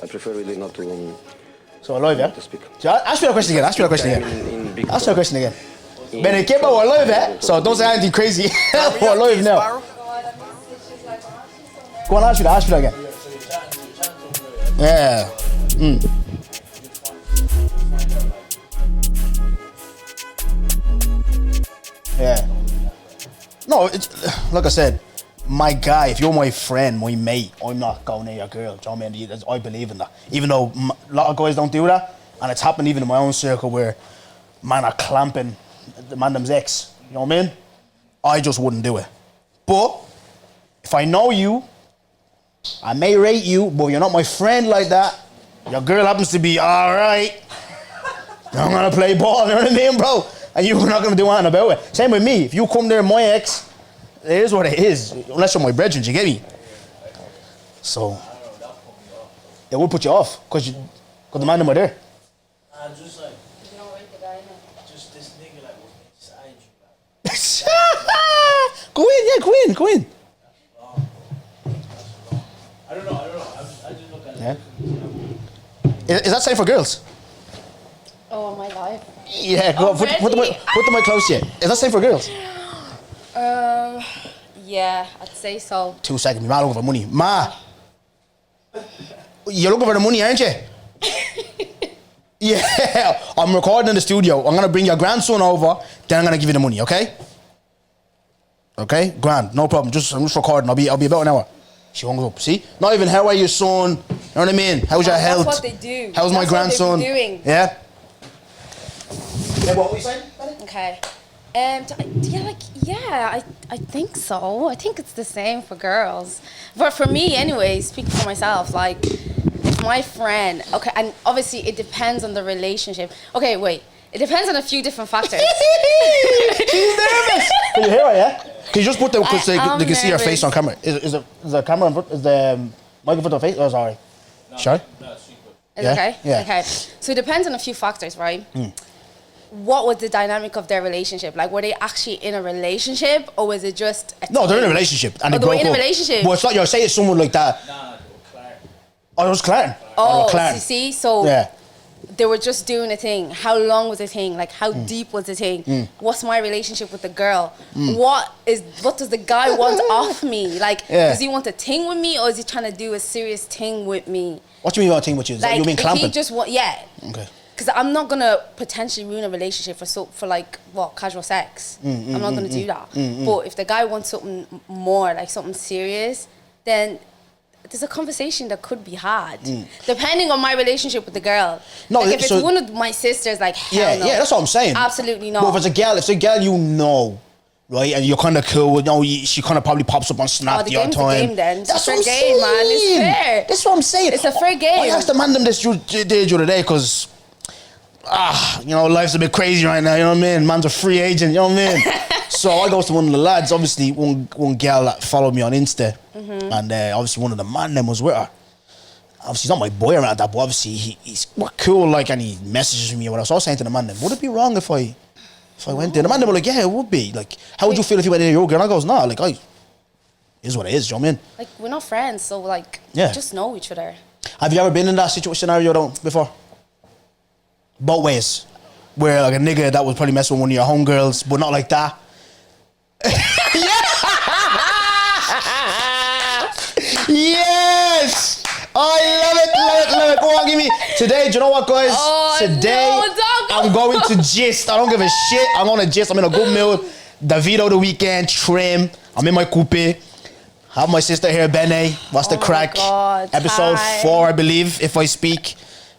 I prefer really not to. So live, yeah? To speak. So ask me a question again. Ask me a question again. Ask me a question again. Bene, keep we're live, eh? So don't say anything crazy. We're live now. Go on, ask me that again. Yeah. Yeah. No, it's, like I said, my guy, if you're my friend, my mate, I'm not going near your girl. Do you know what I mean? I believe in that. Even though a lot of guys don't do that, and it's happened even in my own circle where man are clamping the man them's ex. You know what I mean? I just wouldn't do it. But if I know you, I may rate you, but you're not my friend like that. Your girl happens to be alright. I'm gonna play ball, you know what I mean, bro? And you're not gonna do anything about it. Same with me. If you come there, my ex, it is what it is. Unless you're my brethren, you get me? So, it will put you off, because the man them are there. Just like, you don't rate the guy, just this nigga like was beside you. Go in, yeah, go in. I don't know. I just look at it. Yeah. Is that same for girls? Oh, my life. Yeah, go on, put the mic close to you. Is that same for girls? Yeah, I'd say so. 2 seconds, my man looking for money. Ma, you're looking for the money, aren't you? Yeah, I'm recording in the studio. I'm gonna bring your grandson over, then I'm gonna give you the money, okay? Okay, grand, no problem. I'm just recording. I'll be about an hour. She hung up. See, not even how are you, son? You know what I mean? How's your health? That's what they do. How's my grandson? What doing. Yeah. Yeah, what were you saying? Okay. I think so. I think it's the same for girls. But for me, anyway, speaking for myself, like, if my friend, okay, and obviously it depends on the relationship. Okay, wait. It depends on a few different factors. She's nervous. Can you hear her, yeah? Can you just put the, because they can see her face on camera. Is the camera in front, is the microphone on face? Oh, sorry. No, sorry? No, it's secret. Is it okay? Yeah. Okay. So it depends on a few factors, right? What was the dynamic of their relationship? Like, were they actually in a relationship, or was it just a No, they're in a thing? relationship. And Oh, they they were broke in a up. relationship? Well, it's not, you're saying someone like that. Nah, Clartin. Oh, it was Clartin. Oh, Clartin. you see? So Yeah. they were just doing a thing. How long was the thing? Like, how deep was the thing? What's my relationship with the girl? What does the guy want off me? Like, does he want a thing with me, or is he trying to do a serious thing with me? What do you mean about team with you? Like, You mean if clamping? he just want, yeah. Okay. Because I'm not gonna potentially ruin a relationship for like casual sex. I'm not gonna do that. But if the guy wants something more, like something serious, then there's a conversation that could be had, depending on my relationship with the girl. No, like if it's so- one of my sisters, like hell no. Yeah, that's what I'm saying. Absolutely not. But if it's a girl you know, right, and you're kind of cool with, she kind of probably pops up on Snap the the odd game's time. a game then. It's That's a what I'm fair game, man. It's saying. fair. That's what I'm saying. It's a fair game. I asked the man them this the other day because, life's a bit crazy right now, you know what I mean? Man's a free agent, you know what I mean? So I goes to one of the lads, obviously one girl that followed me on Insta, and obviously one of the man them was with her. Obviously he's not my boy around that, but obviously he's cool, like, and he messages me or whatever. So I was saying to the man them, would it be wrong if I went there? The man them were like, yeah, it would be. Like, how would you feel if you went in your girl? And I goes, nah, like, it is what it is, do you know what I mean? Like, we're not friends, so like, Yeah. we just know each other. Have you ever been in that scenario though before? Both ways. Where like a nigga that was probably messing with one of your homegirls, but not like that. Yes! I love it. Go on, give me. Today, do you know what, guys? Today, no, dog. I'm going to gist. I don't give a shit. I'm going to gist. I'm in a good mood. Davido the weekend, trim. I'm in my coupe. Have my sister here, Bene. What's the crack? God, Episode hi. 4, I believe, if I speak.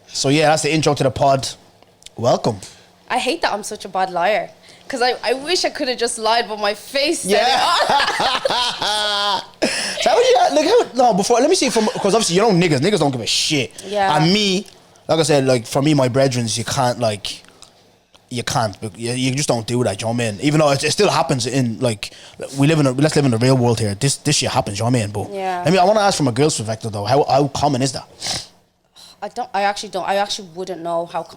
So yeah, that's the intro to the pod. Welcome. I hate that I'm such a bad liar. Because I wish I could have just lied, but my face said Yeah. So how would you, before, let me see, because obviously you know niggas don't give a shit. Yeah. And me, like I said, like for me, my brethrens, you can't, you just don't do that, you know what I mean? Even though it still happens in, like, let's live in the real world here. This shit happens, you know what I mean? But, Yeah. I want to ask from a girl's perspective though, how common is that? I actually wouldn't know how.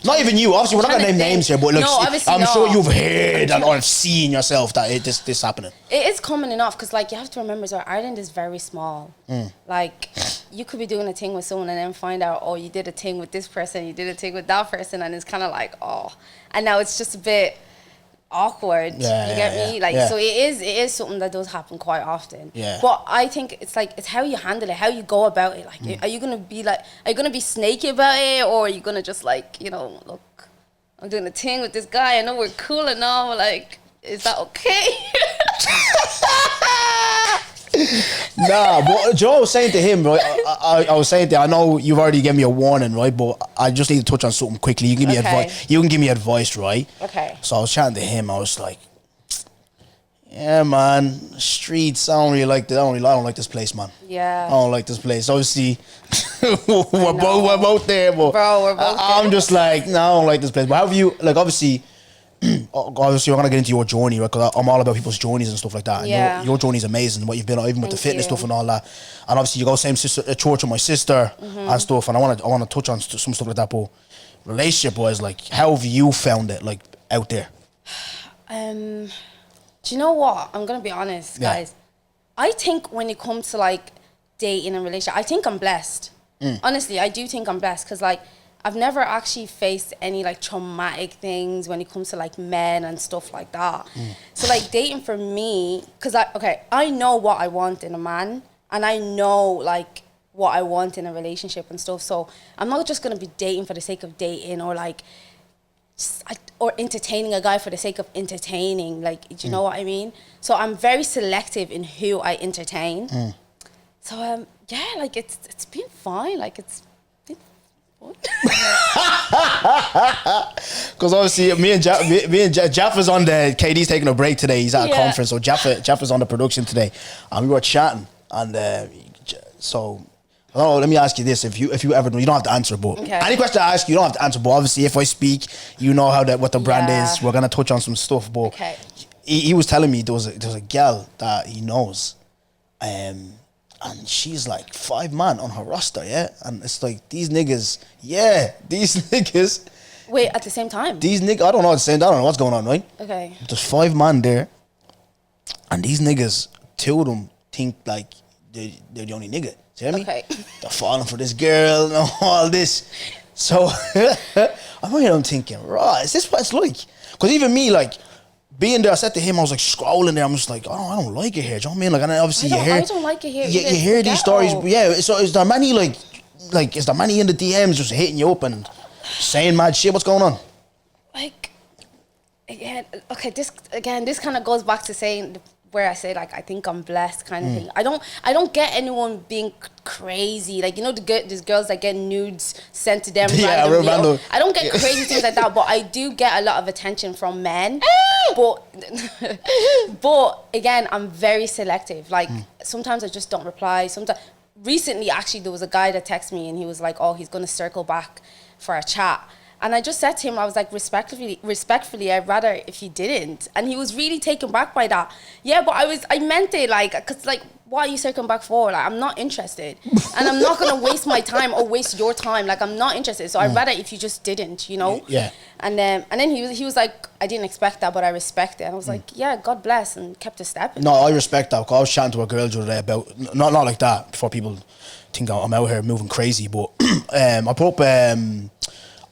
Not even you. Obviously, we're not gonna name names here, but like, No, obviously I'm sure not. you've heard or seen yourself that this happening. It is common enough because, like, you have to remember, so Ireland is very small. Like, you could be doing a thing with someone and then find out, oh, you did a thing with this person, you did a thing with that person, and it's kind of like, oh, and now it's just a bit awkward. Yeah, you get me? Like, yeah. so it is something that does happen quite often. Yeah. But I think it's like, it's how you handle it, how you go about it. Like, are you gonna be snaky about it, or are you gonna just like, you know, look, I'm doing a thing with this guy, I know we're cool and all, like, is that okay? Nah, but Joe was saying to him, right? I was saying to him, I know you've already given me a warning, right? But I just need to touch on something quickly. You give me advice. You can give me advice, right? Okay. So I was chatting to him. I was like, yeah, man, streets. I don't really like this. I don't like this place, man. Yeah. I don't like this place. Obviously, we're both there, but Bro, we're both I'm there. just like, no, I don't like this place. But how have you, like, obviously, we're gonna get into your journey, right? Because I'm all about people's journeys and stuff like that. And Yeah. your journey's amazing. What you've been on, even with the Thank fitness you. stuff and all that. And obviously, you go same church with my sister and stuff. And I want to touch on some stuff like that. But relationship wise, like, how have you found it, like, out there? Do you know what? I'm gonna be honest, Yeah. guys. I think when it comes to like dating and relationship, I think I'm blessed. Honestly, I do think I'm blessed because like I've never actually faced any like traumatic things when it comes to like men and stuff like that. So like dating for me, because I know what I want in a man, and I know like what I want in a relationship and stuff. So I'm not just gonna be dating for the sake of dating, or like or entertaining a guy for the sake of entertaining. Like, do you know what I mean? So I'm very selective in who I entertain. So yeah, like it's been fine. Like it's been fun. Because obviously, me and Jeff is on the. KD's taking a break today. He's at a conference, so Jeff is on the production today, and we were chatting. And so, I don't know, let me ask you this: if you ever know, you don't have to answer, but any question I ask you, don't have to answer. But obviously, if I speak, you know what the brand is. We're gonna touch on some stuff. But he was telling me there was a girl that he knows, and she's like 5 man on her roster, yeah. And it's like these niggas. Wait, at the same time? These niggas, I don't know what's going on, right? Okay. There's 5 man there, and these niggas, 2 of them think like they're the only nigga. See what I mean? Okay. They're falling for this girl and all this. So I'm here, I'm thinking, right, is this what it's like? Because even me, like, being there, I said to him, I was like scrolling there. I'm just like, I don't like it here. Do you know what I mean? Like, and then obviously I don't like it here. You hear these stories. But yeah, so is there many is there many in the DMs just hitting you up and saying mad shit? What's going on? Like, yeah, okay, this kind of goes back to saying where I say like I think I'm blessed kind of thing. I don't get anyone being crazy, like, you know, these girls that get nudes sent to them randomly. Random. I don't get crazy things like that, but I do get a lot of attention from men. but again, I'm very selective. Like sometimes I just don't reply. Sometimes recently, actually, there was a guy that texted me and he was like, "Oh, he's gonna circle back for a chat." And I just said to him, I was like, respectfully, I'd rather if you didn't. And he was really taken back by that. Yeah, but I meant it, like, because, like, what are you circling back for? Like, I'm not interested. And I'm not going to waste my time or waste your time. Like, I'm not interested. So I'd rather if you just didn't, you know? Yeah. And then he was like, I didn't expect that, but I respect it. And I was like, yeah, God bless, and kept a step. No, I respect that. 'Cause I was chatting to a girl the other day about, not like that, before people think I'm out here moving crazy, but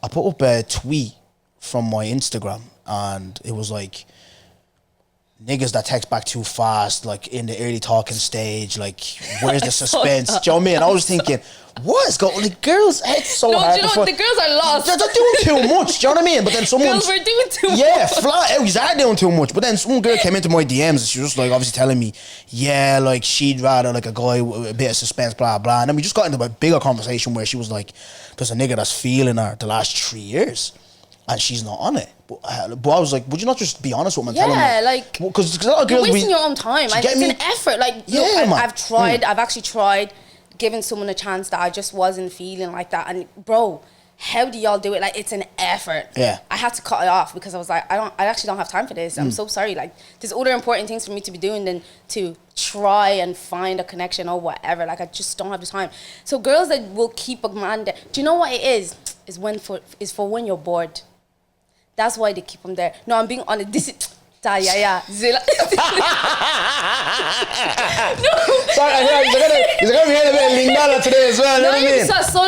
I put up a tweet from my Instagram, and it was like, niggas that text back too fast, like in the early talking stage, like, where's the suspense? Do you know what I mean? I was thinking, what is going on? The girls, it's so hard. You know, the girls are lost. They're doing too much, do you know what I mean? But then someone... Girls were doing too much. Yeah, flat out, exactly doing too much. But then some girl came into my DMs and she was just like, obviously telling me, yeah, like, she'd rather like a guy with a bit of suspense, blah, blah. And then we just got into a bigger conversation where she was like, there's a nigga that's feeling her the last 3 years. And she's not on it. But I was like, would you not just be honest with me and tell me? Yeah, like, because a lot of girls... You're wasting your own time. It's an effort. Like, yeah, look, man. I've actually tried giving someone a chance that I just wasn't feeling like that. And bro, how do y'all do it? Like, it's an effort. Yeah. I had to cut it off because I was like, I actually don't have time for this. I'm so sorry. Like, there's other important things for me to be doing than to try and find a connection or whatever. Like, I just don't have the time. So girls that will keep a man there, do you know what it is? is for when you're bored. That's why they keep them there. No, I'm being honest. This is yeah. Zilla. Sorry, he's gonna be a bit lingala today as well. You know what I mean?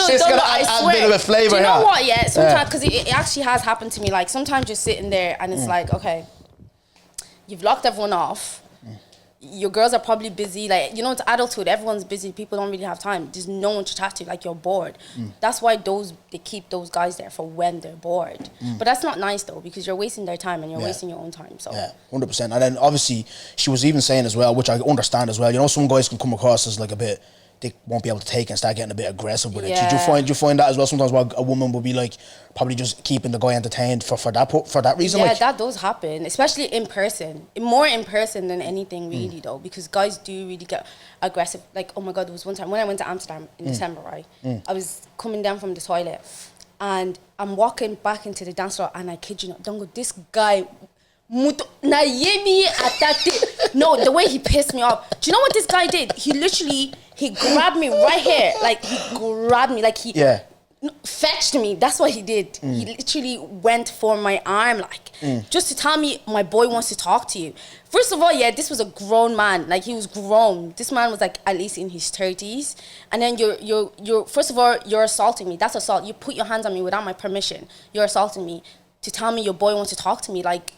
She's gonna add a bit of a flavor. Do you know what? Yeah, sometimes because it actually has happened to me. Like sometimes you're sitting there and it's like, okay, you've locked everyone off. Your girls are probably busy. Like, you know, it's adulthood. Everyone's busy. People don't really have time. There's no one to chat to. Like, you're bored. That's why they keep those guys there for when they're bored. But that's not nice, though, because you're wasting their time and you're wasting your own time. So yeah, 100%. And then, obviously, she was even saying as well, which I understand as well, you know, some guys can come across as, like, a bit... they won't be able to take and start getting a bit aggressive with it. Do you find that as well? Sometimes a woman will be like probably just keeping the guy entertained for that reason. Yeah, like, that does happen, especially in person. More in person than anything really though, because guys do really get aggressive. Like, oh my God, there was one time when I went to Amsterdam in December, right? I was coming down from the toilet and I'm walking back into the dance floor and I kid you not, don't go, this guy no, the way he pissed me off. Do you know what this guy did? He grabbed me right here. Like, he grabbed me. Like, he fetched me. That's what he did. He literally went for my arm, like, just to tell me my boy wants to talk to you. First of all, yeah, this was a grown man. Like, he was grown. This man was, like, at least in his 30s. And then you're first of all, you're assaulting me. That's assault. You put your hands on me without my permission. You're assaulting me to tell me your boy wants to talk to me. Like...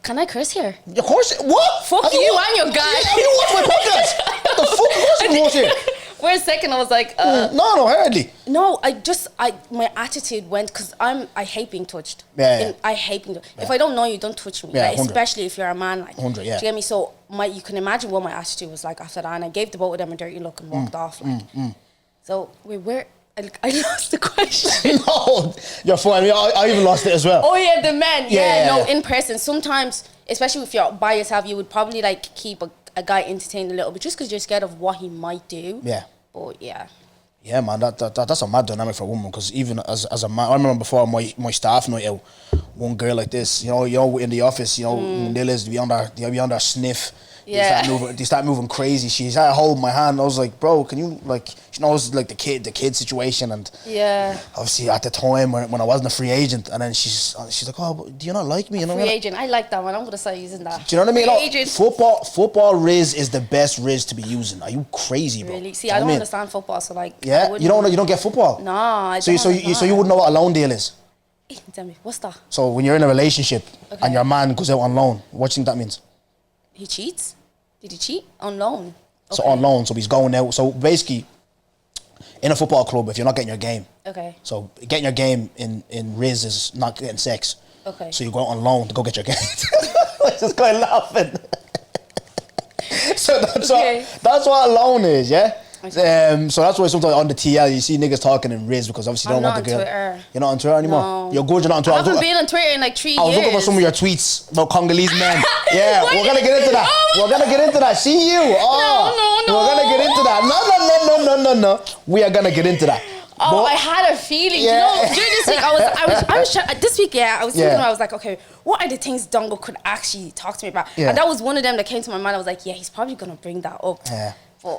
Can I curse here? Of course. What? Fuck you and your guy. Yeah, you watch my podcast. What the fuck? Of course you can watch it. For a second, I was like, No, hardly. No, my attitude went, because I hate being touched. Yeah. I hate being touched. If I don't know you, don't touch me. Yeah, like, especially if you're a man. Like, 100, yeah. Do you get me? So, you can imagine what my attitude was like after that. And I gave the both of them a dirty look and walked off. Like. So, I lost the question. No, you're fine. I even lost it as well. Oh yeah, the men. Yeah. Yeah. In person. Sometimes, especially if you're by yourself, you would probably like keep a guy entertained a little bit just because you're scared of what he might do. Yeah. But yeah. Yeah, man, that's a mad dynamic for a woman, because even as a man, I remember before my staff night out, one girl like this, you know, in the office, you know, Nilla's, they be on their sniff. Yeah. They start moving crazy. She started holding my hand. I was like, bro, can you, like, she knows, like, the kid situation. And yeah. obviously at the time when I wasn't a free agent, and then she's like, oh, do you not like me? You know, free agent. I like that one. I'm gonna start using that. Do you know what I mean? Free agent. Football riz is the best riz to be using. Are you crazy, bro? Really? See, I don't understand football, so like. Yeah, you don't get football. Nah, so you wouldn't know what a loan deal is. Tell me, what's that? So when you're in a relationship and your man goes out on loan, what do you think that means? He cheats. Did he cheat on loan? So on loan, so he's going out. So basically, in a football club, if you're not getting your game, so getting your game in Riz is not getting sex. Okay. So you go out on loan to go get your game. Just going laughing. So that's what a loan is, yeah. Okay. So that's why sometimes on the TL you see niggas talking in Riz, because obviously you don't want the girl. Twitter. You're not on Twitter anymore. No. You're good. You're not on Twitter. I haven't been on Twitter in like 3 years. I was looking for some of your tweets about Congolese men. Yeah, we're gonna get into that. We're gonna get into that. See you. Oh, no. We're gonna get into that. No. We are gonna get into that. Oh, I had a feeling. Yeah. You know, during this week I was trying, this week. Yeah, I was thinking. I was like, okay, what are the things Dongo could actually talk to me about? Yeah. And that was one of them that came to my mind. I was like, yeah, he's probably gonna bring that up. Yeah.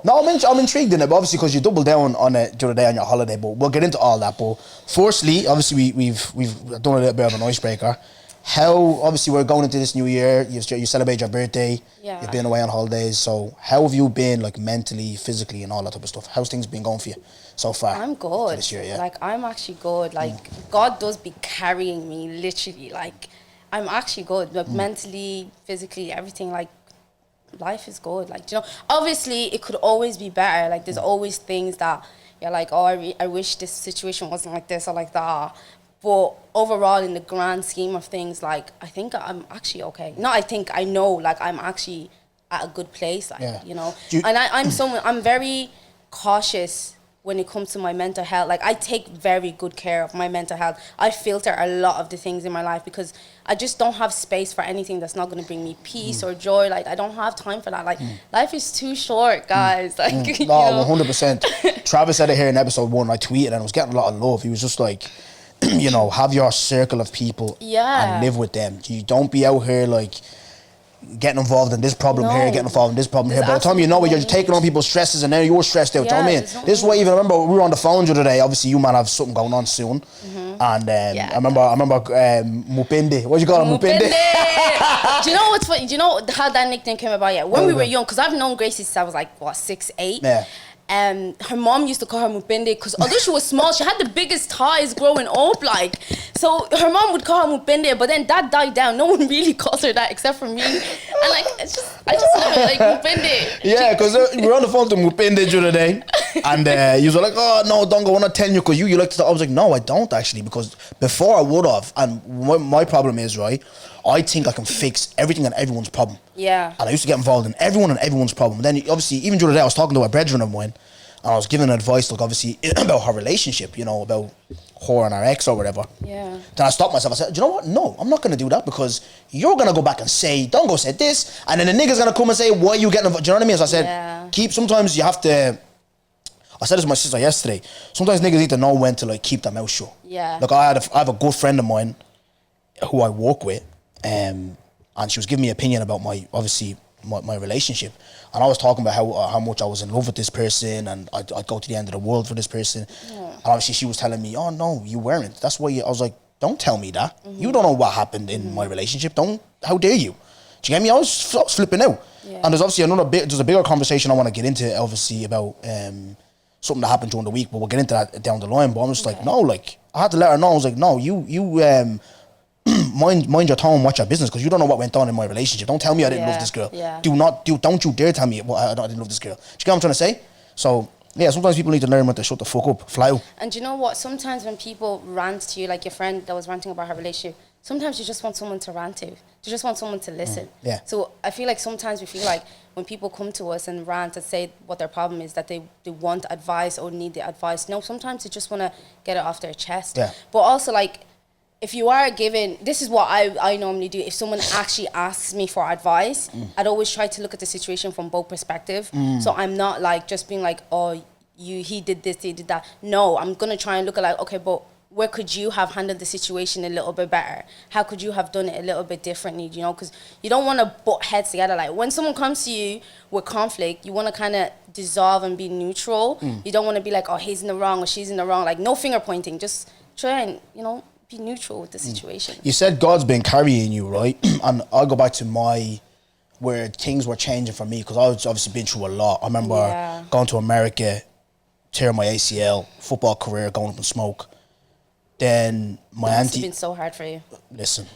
No, I'm intrigued in it, but obviously because you doubled down on it the other day on your holiday. But we'll get into all that. But firstly, obviously we've done a little bit of an icebreaker. How, obviously we're going into this new year. You celebrate your birthday. Yeah. You've been away on holidays. So how have you been, like, mentally, physically, and all that type of stuff? How's things been going for you so far? I'm good. This year, yeah. Like, I'm actually good. Like, God does be carrying me, literally. Like, I'm actually good. Like, mentally, physically, everything. Like, life is good. Like, you know, obviously it could always be better. Like, there's always things that you're like, oh, I wish this situation wasn't like this or like that. But overall, in the grand scheme of things, like, I think I'm actually okay. No, I know, like, I'm actually at a good place, like, you know. And I'm very cautious when it comes to my mental health. Like, I take very good care of my mental health. I filter a lot of the things in my life because I just don't have space for anything that's not going to bring me peace or joy. Like, I don't have time for that. Like, life is too short, guys. Like, you know? 100%. Travis said it here in episode 1. I tweeted and I was getting a lot of love. He was just like, you know, have your circle of people and live with them. You don't be out here like getting involved in this problem here, getting involved in this problem here. By the time you know it, you're taking on people's stresses and then you're stressed out. Do you know what I mean? This is why even I remember we were on the phone the other day. Obviously, you might have something going on soon. And I remember Mupinde. What do you call him? Mupinde. Do you know what's funny? Do you know how that nickname came about? Yeah, when we were young, because I've known Gracie since I was like, what, 6, 8? Yeah. Her mom used to call her Mupende because although she was small, she had the biggest thighs growing up. Like, so her mom would call her Mupende, but then that died down. No one really calls her that except for me. And like, I just love it, like Mupende. Yeah, because we were on the phone to Mupende the other day, and you were like, "Oh no, don't go. I'm not telling you because you like to." I was like, "No, I don't actually because before I would have." And my problem is right. I think I can fix everything and everyone's problem. Yeah. And I used to get involved in everyone and everyone's problem. And then obviously, even the other day, I was talking to a brethren of mine, and I was giving advice, like obviously about her relationship, you know, about her and her ex or whatever. Yeah. Then I stopped myself. I said, "Do you know what? No, I'm not going to do that because you're going to go back and say, don't go say this, and then the nigga's going to come and say, why are you getting involved?" Do you know what I mean? So I said, sometimes you have to. I said this to my sister yesterday. Sometimes niggas need to know when to like keep their mouth shut. Yeah. Like I have a good friend of mine who I work with. And she was giving me an opinion about my relationship, and I was talking about how much I was in love with this person and I'd go to the end of the world for this person. And obviously she was telling me, "Oh no, you weren't. That's why I was like, don't tell me that. You don't know what happened in my relationship. How dare you?" Do you get me? I was flipping out. And there's obviously there's a bigger conversation I want to get into, obviously about something that happened during the week, but we'll get into that down the line. But I'm just like, no, like I had to let her know. I was like, no, you mind your tone, watch your business, because you don't know what went on in my relationship. Don't tell me I didn't love this girl. Yeah. Don't you dare tell me I didn't love this girl. Do you get what I'm trying to say? So yeah, sometimes people need to learn when to shut the fuck up, fly out. And you know what? Sometimes when people rant to you, like your friend that was ranting about her relationship, sometimes you just want someone to rant to. You just want someone to listen. Yeah. So I feel like sometimes we feel like when people come to us and rant and say what their problem is, that they want advice or need the advice. No, sometimes they just want to get it off their chest. Yeah. But also like, if you are given, this is what I normally do. If someone actually asks me for advice, I'd always try to look at the situation from both perspectives. So I'm not like just being like, oh, he did this, he did that. No, I'm gonna try and look at like, okay, but where could you have handled the situation a little bit better? How could you have done it a little bit differently? You know, because you don't want to butt heads together. Like when someone comes to you with conflict, you want to kind of dissolve and be neutral. You don't want to be like, oh, he's in the wrong or she's in the wrong. Like no finger pointing. Just try and be neutral with the situation. You said God's been carrying you, right? And I'll go back to where things were changing for me, because I was obviously been through a lot. I remember going to America, tearing my ACL, football career, going up in smoke. Then my auntie... It's been so hard for you. Listen,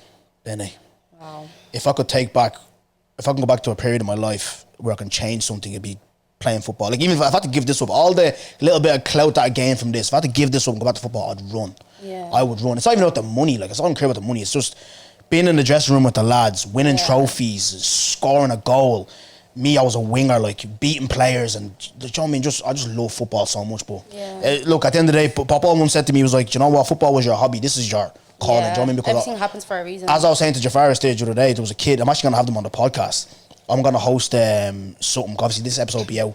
Bene. Wow. If I can go back to a period of my life where I can change something, it'd be playing football. Like even if I had to give this up, all the little bit of clout that I gained from this, if I had to give this up and go back to football, I'd run. Yeah. I would run. It's not even about the money. Like, I don't care about the money. It's just being in the dressing room with the lads, winning trophies, scoring a goal. Me, I was a winger, like beating players, and do you know what I mean? I just love football so much. But look, at the end of the day, Papa once said to me, he was like, "Do you know what? Football was your hobby. This is your calling." Do you know what I mean? Because everything happens for a reason. As I was saying to Jafar stage the other day, there was a kid. I'm actually gonna have them on the podcast. I'm gonna host something. Obviously, this episode will be out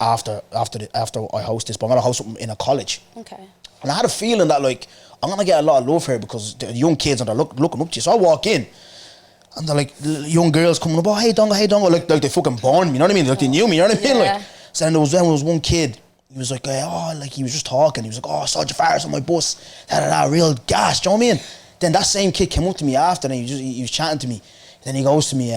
after I host this, but I'm gonna host something in a college. Okay. And I had a feeling that like I'm gonna get a lot of love here because the young kids and they're looking up to you. So I walk in, and they're like young girls coming up, "Oh, hey Dongo," like they fucking born me, you know what I mean? Like they knew me, you know what I mean? Like, so then there was one kid. He was like, he was just talking. He was like, "Oh, I saw Jafar's on my bus, real gas." Do you know what I mean? Then that same kid came up to me after, and he was chatting to me. Then he goes to me,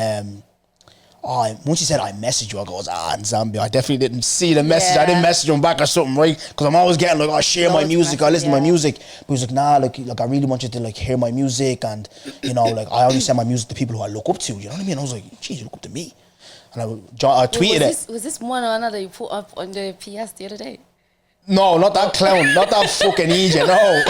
once he said, "I messaged you," I goes, in Zambia, I definitely didn't see the message. I didn't message him back or something, right? Because I'm always getting like, "I share my music, I listen to my music." But he was like, "Nah, like I really want you to like hear my music, and like I only send my music to people who I look up to." You know what I mean? I was like, "Geez, you look up to me." And I tweeted it. Was this one or another you put up on the PS the other day? No, not that clown, not that fucking idiot, no.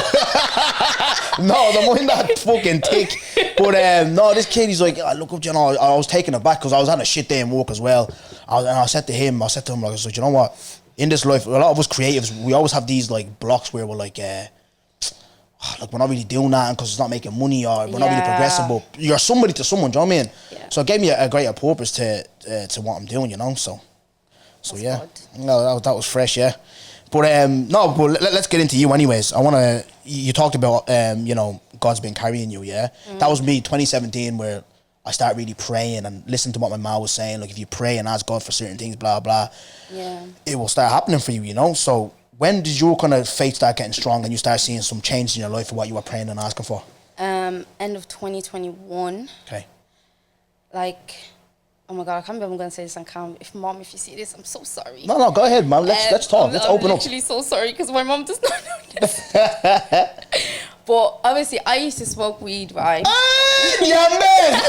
No, the one that fucking tick. But no, this kid, he's like, I look up to you, I was taken aback because I was having a shit day in work as well. I said to him, like, I was like, you know what? In this life, a lot of us creatives, we always have these like blocks where we're like, we're not really doing that because it's not making money, or we're not really progressing, but you're somebody to someone, do you know what I mean? Yeah. So it gave me a greater purpose to what I'm doing, you know, so yeah. Good. No, that was fresh, yeah. But let's get into you anyways. You talked about God's been carrying you, yeah? That was me 2017 where I start really praying and listen to what my mom was saying. Like, if you pray and ask God for certain things, blah, blah, it will start happening for you, you know? So when did your kind of faith start getting strong and you start seeing some change in your life for what you were praying and asking for? End of 2021. Okay. Like, oh my God, I can't believe I'm going to say this on camera. If you see this, I'm so sorry. No, go ahead, man. Let's talk. Let's open up. I'm actually so sorry because my mom does not know this. But obviously, I used to smoke weed, right? Yeah, man.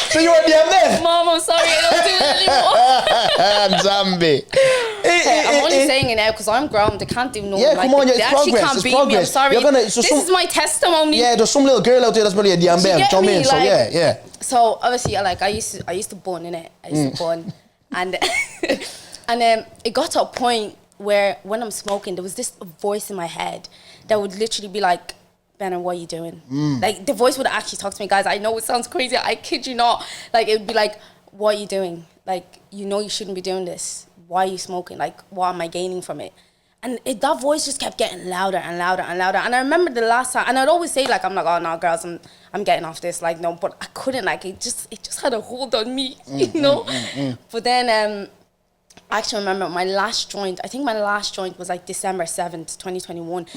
So you were the man. Mom, I'm sorry, I don't do it anymore. Zombie. Okay, I'm only saying it now because I'm grown. They can't do nothing. Yeah, like come on, they it's actually progress. can't It's beat progress. me. I'm sorry. So this is my testimony. Yeah, there's some little girl out there that's really a damn bam. Do you know what I mean? So Like, yeah. So obviously, like I used to burn in it. I used to burn, and it got to a point where when I'm smoking, there was this voice in my head that would literally be like, Bene, what are you doing? Like, the voice would actually talk to me. Guys, I know it sounds crazy. I kid you not. Like, it would be like, what are you doing? Like, you know you shouldn't be doing this. Why are you smoking? Like, what am I gaining from it? And that voice just kept getting louder and louder and louder. And I remember the last time, and I'd always say, like, I'm like, oh, no, girls, I'm getting off this. Like, no, but I couldn't. Like, it just had a hold on me, you know? But then, I actually remember my last joint. I think my last joint was like December 7th, 2021.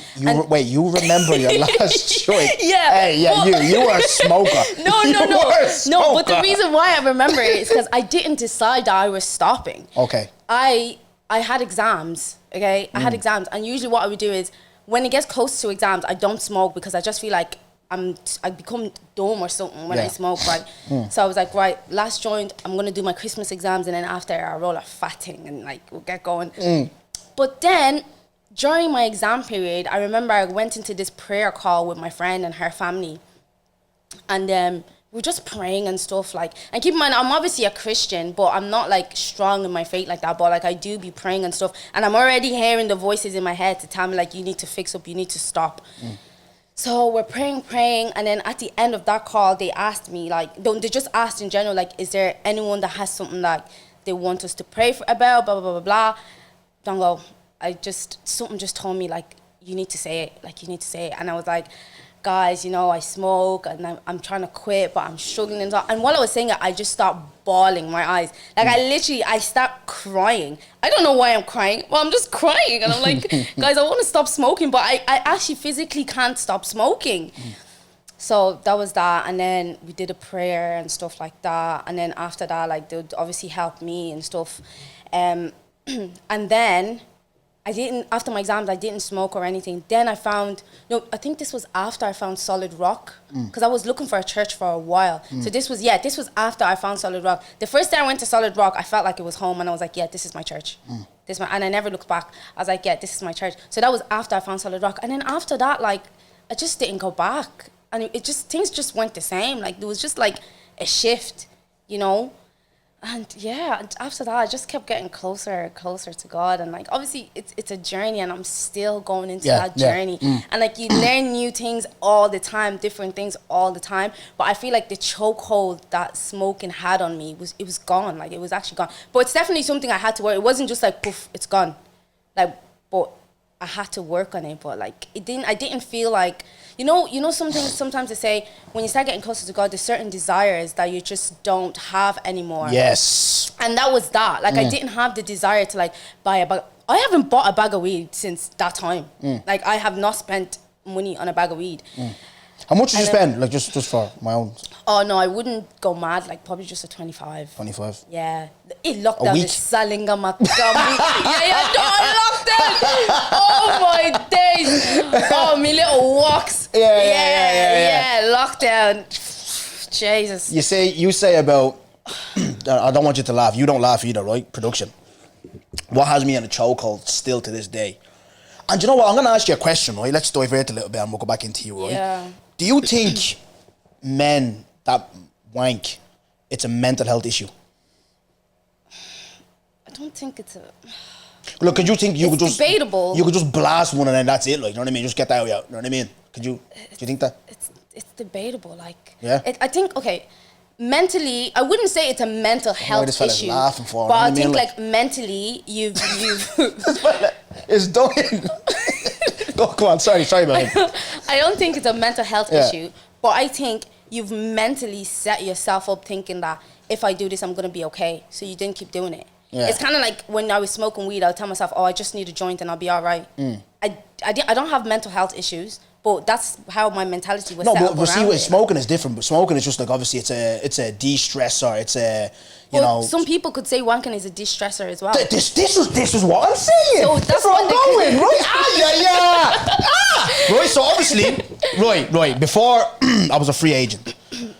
Wait, you remember your last joint? Yeah. Hey, yeah, you were a smoker. No. No, but the reason why I remember it is because I didn't decide that I was stopping. Okay. I had exams, okay? I had exams. And usually what I would do is, when it gets close to exams, I don't smoke because I just feel like I become dumb or something when I smoke, right? So I was like, right, last joint, I'm going to do my Christmas exams, and then after I roll a fat thing and like we'll get going. But then during my exam period, I remember I went into this prayer call with my friend and her family, and we were just praying and stuff, like, and keep in mind, I'm obviously a Christian, but I'm not like strong in my faith like that, but like I do be praying and stuff, and I'm already hearing the voices in my head to tell me like, you need to fix up, you need to stop. So we're praying, and then at the end of that call, they asked me, like, they just asked in general, like, is there anyone that has something like they want us to pray for about, blah, blah, blah, blah, blah. Something just told me, like, you need to say it, And I was like, guys, you know, I smoke and I'm trying to quit, but I'm struggling. And while I was saying it, I just start bawling my eyes. Like, I start crying. I don't know why I'm crying. Well, I'm just crying. And I'm like, guys, I want to stop smoking, but I actually physically can't stop smoking. So that was that. And then we did a prayer and stuff like that. And then after that, like, they would obviously help me and stuff. And then after my exams, I didn't smoke or anything. Then I think this was after I found Solid Rock, because I was looking for a church for a while. So this was after I found Solid Rock. The first day I went to Solid Rock, I felt like it was home, and I was like, yeah, this is my church. And I never looked back. I was like, yeah, this is my church. So that was after I found Solid Rock. And then after that, like, I just didn't go back. And things just went the same. Like, there was just like a shift, you know? And yeah, after that, I just kept getting closer and closer to God. And like, obviously, it's a journey, and I'm still going into that journey. And like, you learn new things all the time, different things all the time. But I feel like the chokehold that smoking had on me was gone. Like, it was actually gone. But it's definitely something I had to work. It wasn't just like, poof, it's gone. Like, but I had to work on it. But like, I didn't feel like, you know, sometimes they say when you start getting closer to God, there's certain desires that you just don't have anymore. Yes. And that was that. Like, I didn't have the desire to like buy a bag. I haven't bought a bag of weed since that time. Like, I have not spent money on a bag of weed. How much did you spend? Like, just for my own? Oh, no, I wouldn't go mad. Like, probably just a 25. 25? Yeah. It locked down week? the Salinga Macam. Lockdown. Oh, my days. Oh, my little walks. Yeah. Lockdown. Jesus. You say about, I don't want you to laugh. You don't laugh either, right? Production. What has me in a chokehold still to this day? And you know what? I'm going to ask you a question, right? Let's divert a little bit and we'll go back into you, right? Yeah. Do you think men that wank, it's a mental health issue? I don't think it's a... Look, could you think you could just... debatable. You could just blast one and then that's it, like, you know what I mean? Just get that out, you know what I mean? Do you think that? It's debatable, like... Yeah? I think, okay, mentally, I wouldn't say it's a mental health this fella's issue. laughing for, but you know what I I mean? think, Like- like, mentally, you've... This fella is dying. Go on, sorry about it. I don't think it's a mental health issue, but I think you've mentally set yourself up thinking that if I do this, I'm gonna be okay. So you didn't keep doing it. Yeah. It's kind of like when I was smoking weed, I'll tell myself, oh, I just need a joint and I'll be all right. I don't have mental health issues, but that's how my mentality was set up but see, around it. smoking is different. But smoking is just like, obviously, it's a de-stressor. It's a, you know. Some people could say wanking is a de-stressor as well. This is what I'm saying. So that's what I'm going, right? Right, so obviously, right, before I was a free agent.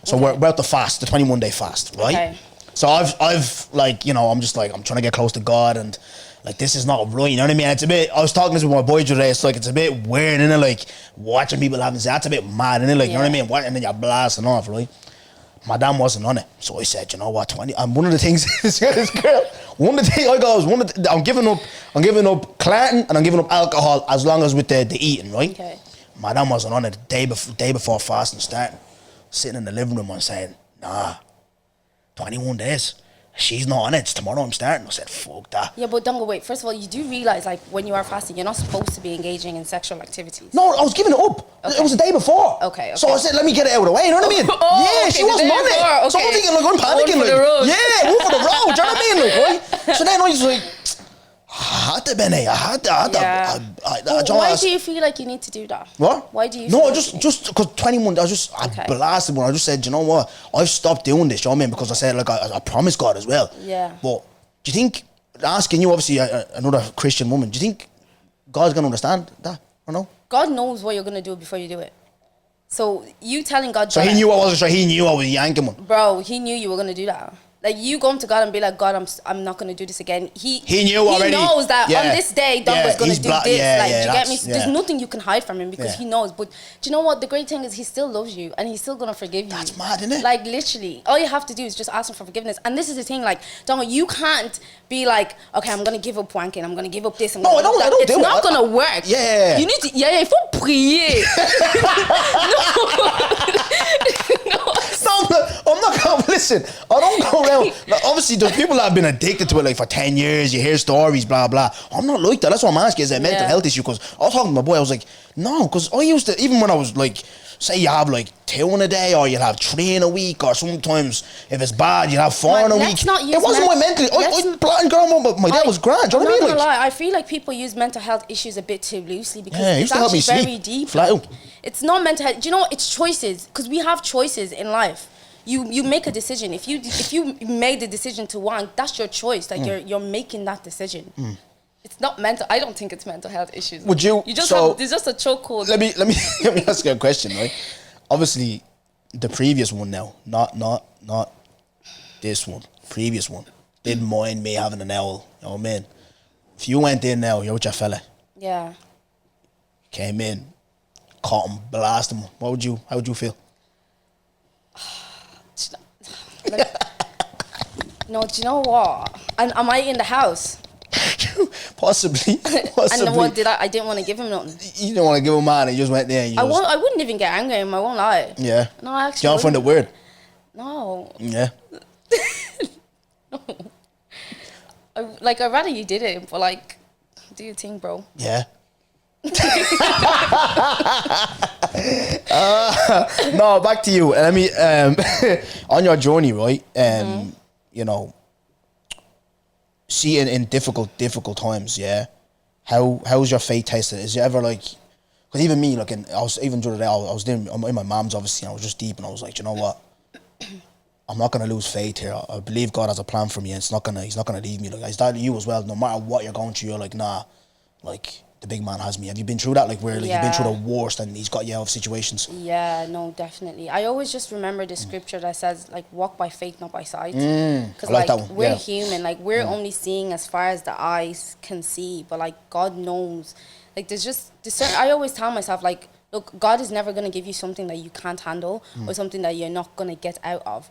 So we're at the fast, the 21-day fast, right? Okay. So I've like, you know, I'm just like, I'm trying to get close to God, and like, this is not right, you know what I mean? It's a bit, I was talking this with my boy today, it's like, it's a bit weird, innit? Like, watching people having sex, that's a bit mad, innit? Like, you know what I mean? And then you're blasting off, right? My dad wasn't on it. So I said, you know what, one of the things, this girl, one of the things I go is, I'm giving up Clartin and I'm giving up alcohol as long as with the eating, right? Okay. My dad wasn't on it the day before fasting starting. Sitting in the living room and saying, nah, 21 days. She's not on it. It's tomorrow I'm starting. I said, fuck that. Yeah, but don't go wait. First of all, you do realize, like, when you are fasting, you're not supposed to be engaging in sexual activities. No, I was giving it up. Okay. It was the day before. Okay. So I said, let me get it out of the way. You know what I mean? Okay, she wasn't on it. okay. So I'm thinking, like, I'm panicking. One for like, the road. Yeah, one for the road. Do you know what I mean? Like, right? So then I was like, I had to, Bene. I had to. Why do you feel like you need to do that? What? Why do you? No, just because 21. I Okay. blasted when I just said, you know what? I've stopped doing this. You know what I mean? Because I said, like, I promised God as well. Yeah. But do you think, asking you, obviously, another Christian woman, do you think God's gonna understand that? Or no? God knows what you're gonna do before you do it. So you telling God. So he knew I wasn't sure. He knew I was yanking one. Bro, he knew you were gonna do that. Like, you going to God and be like, God, I'm not gonna do this again. He knew already. He knows that Yeah. on this day, Don Yeah, was gonna he's do bla- this. yeah, like, yeah, do you get me? that's- There's yeah. nothing you can hide from him because Yeah. he knows. But do you know what? The great thing is he still loves you and he's still gonna forgive you. That's mad, isn't it? Like, literally, all you have to do is just ask him for forgiveness. And this is the thing, like, Don, you can't be like, okay, I'm gonna give up wanking. I'm gonna give up this. No, I don't It's do it. not gonna work. Yeah. You need to. Yeah, il faut prier. I'm not going. Listen, I don't go around. Like, obviously, there's people that have been addicted to it like for 10 years. You hear stories, blah blah. I'm not like that. That's what I'm asking. Is it a mental health issue? Because I was talking to my boy. I was like, no, because I used to, even when I was like, say you have like 2 in a day, or you'll have 3 in a week, or sometimes if it's bad, you'll have 4 in a week. It wasn't my mental. I plotting girl, but my dad was grand. Do you know what I mean? I'm not gonna lie. I feel like people use mental health issues a bit too loosely because Yeah, it it's used to help actually me very sleep. deep. Flat out. It's not mental health. Do you know what? It's choices because we have choices in life. You make a decision. If you made the decision to want, that's your choice. Like you're making that decision. It's not mental. I don't think it's mental health issues. Would you? You just so, have. There's just a chokehold. Let me ask you a question, right? Obviously, the previous one now, not this one. Previous one didn't mind me having an owl. You know what I mean? If you went in now, you're with your fella. Yeah. Came in, caught him, blasted him. How would you feel? No, do you know what? And am I in the house? Possibly. And what did I didn't want to give him nothing. You didn't want to give him man, and you just went there. And I wouldn't even get angry at him. I won't lie. Yeah. No, I actually. You don't find it weird? No. Yeah. I'd rather you did it, but like, do your thing, bro. Yeah. No, back to you. Let me on your journey, right? You know, see in difficult times, yeah. How's your faith tasted? Is it ever like? Because even me, like, I was even during the day, I was in my mom's obviously, and I was just deep, and I was like, you know what? I'm not gonna lose faith here. I believe God has a plan for me, and he's not gonna leave me. Like, is that you as well? No matter what you're going through, you're like, nah, like, the big man has me. Have you been through that? Like, where like, you've been through the worst and he's got you out of situations? Yeah, no, definitely. I always just remember the scripture that says, like, walk by faith, not by sight. Because like that one. we're human. Like, we're only seeing as far as the eyes can see. But, like, God knows. Like, there's certain, I always tell myself, like, look, God is never going to give you something that you can't handle or something that you're not going to get out of.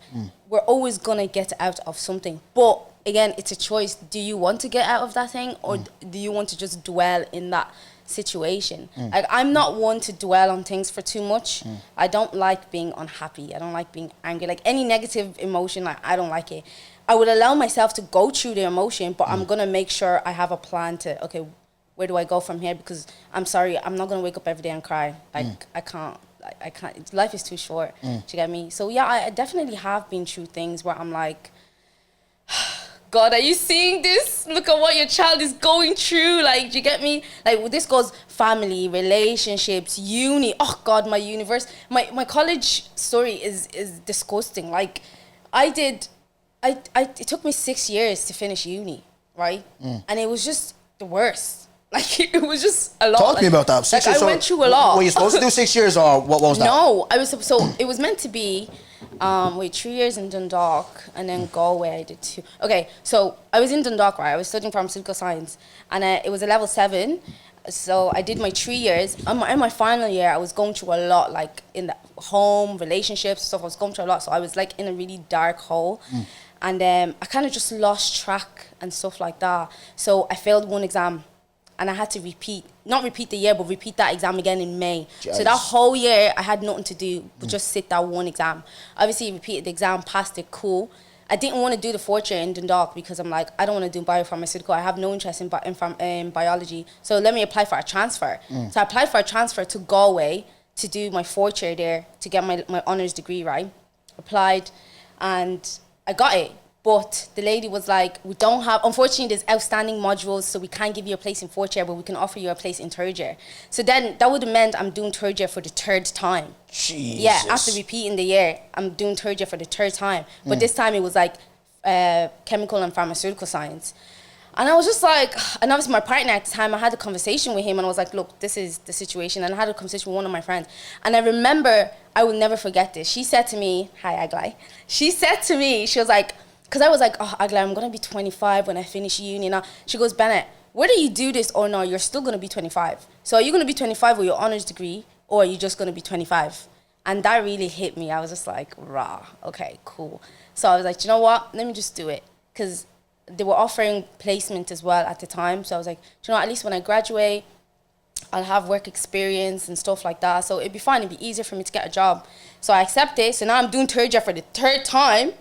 We're always going to get out of something. But again, it's a choice. Do you want to get out of that thing or do you want to just dwell in that situation? Like, I'm not one to dwell on things for too much. I don't like being unhappy. I don't like being angry. Like, any negative emotion, like, I don't like it. I would allow myself to go through the emotion, but I'm going to make sure I have a plan to, okay, where do I go from here? Because I'm sorry, I'm not going to wake up every day and cry. Like, I can't. I can't. Life is too short. Do you get me? So yeah, I definitely have been through things where I'm like, God, are you seeing this? Look at what your child is going through. Like, do you get me? Like, this goes family, relationships, uni. Oh God, my my college story is disgusting. Like, it took me 6 years to finish uni, right? And it was just the worst. Like, it was just a lot. Talk to me about that. 6 years. I went through a lot. Were you supposed to do 6 years, or what was that? No, so it was meant to be 3 years in Dundalk and then Galway. I did 2. Okay, so I was in Dundalk, right? I was studying pharmaceutical science, and it was a level 7. So I did my 3 years. In my final year, I was going through a lot, like in the home, relationships, stuff. I was going through a lot, so I was like in a really dark hole. And I kind of just lost track and stuff like that. So I failed one exam. And I had to not repeat the year, but repeat that exam again in May. Jeez. So that whole year, I had nothing to do but just sit that one exam. Obviously, repeated the exam, passed it, cool. I didn't want to do the fourth year in Dundalk because I'm like, I don't want to do biopharmaceutical. I have no interest in biology. So let me apply for a transfer. So I applied for a transfer to Galway to do my fourth year there to get my honours degree, right? Applied, and I got it. But the lady was like, unfortunately, there's outstanding modules, so we can't give you a place in fourth year, but we can offer you a place in third year. So then that would have meant I'm doing third year for the third time. Jesus. Yeah, after repeating the year, I'm doing third year for the third time. But this time it was like chemical and pharmaceutical science. And I was just like, and obviously my partner at the time, I had a conversation with him and I was like, look, this is the situation. And I had a conversation with one of my friends. And I remember, I will never forget this. She said to me, hi, Aglai. She said to me, she was like, because I was like, oh, Aglai, I'm going to be 25 when I finish uni now. She goes, Bene, whether you do this or not, you're still going to be 25. So are you going to be 25 with your honours degree, or are you just going to be 25? And that really hit me. I was just like, rah, okay, cool. So I was like, you know what? Let me just do it. Because they were offering placement as well at the time. So I was like, you know what? At least when I graduate, I'll have work experience and stuff like that. So it'd be fine. It'd be easier for me to get a job. So I accepted. So now I'm doing third year for the third time.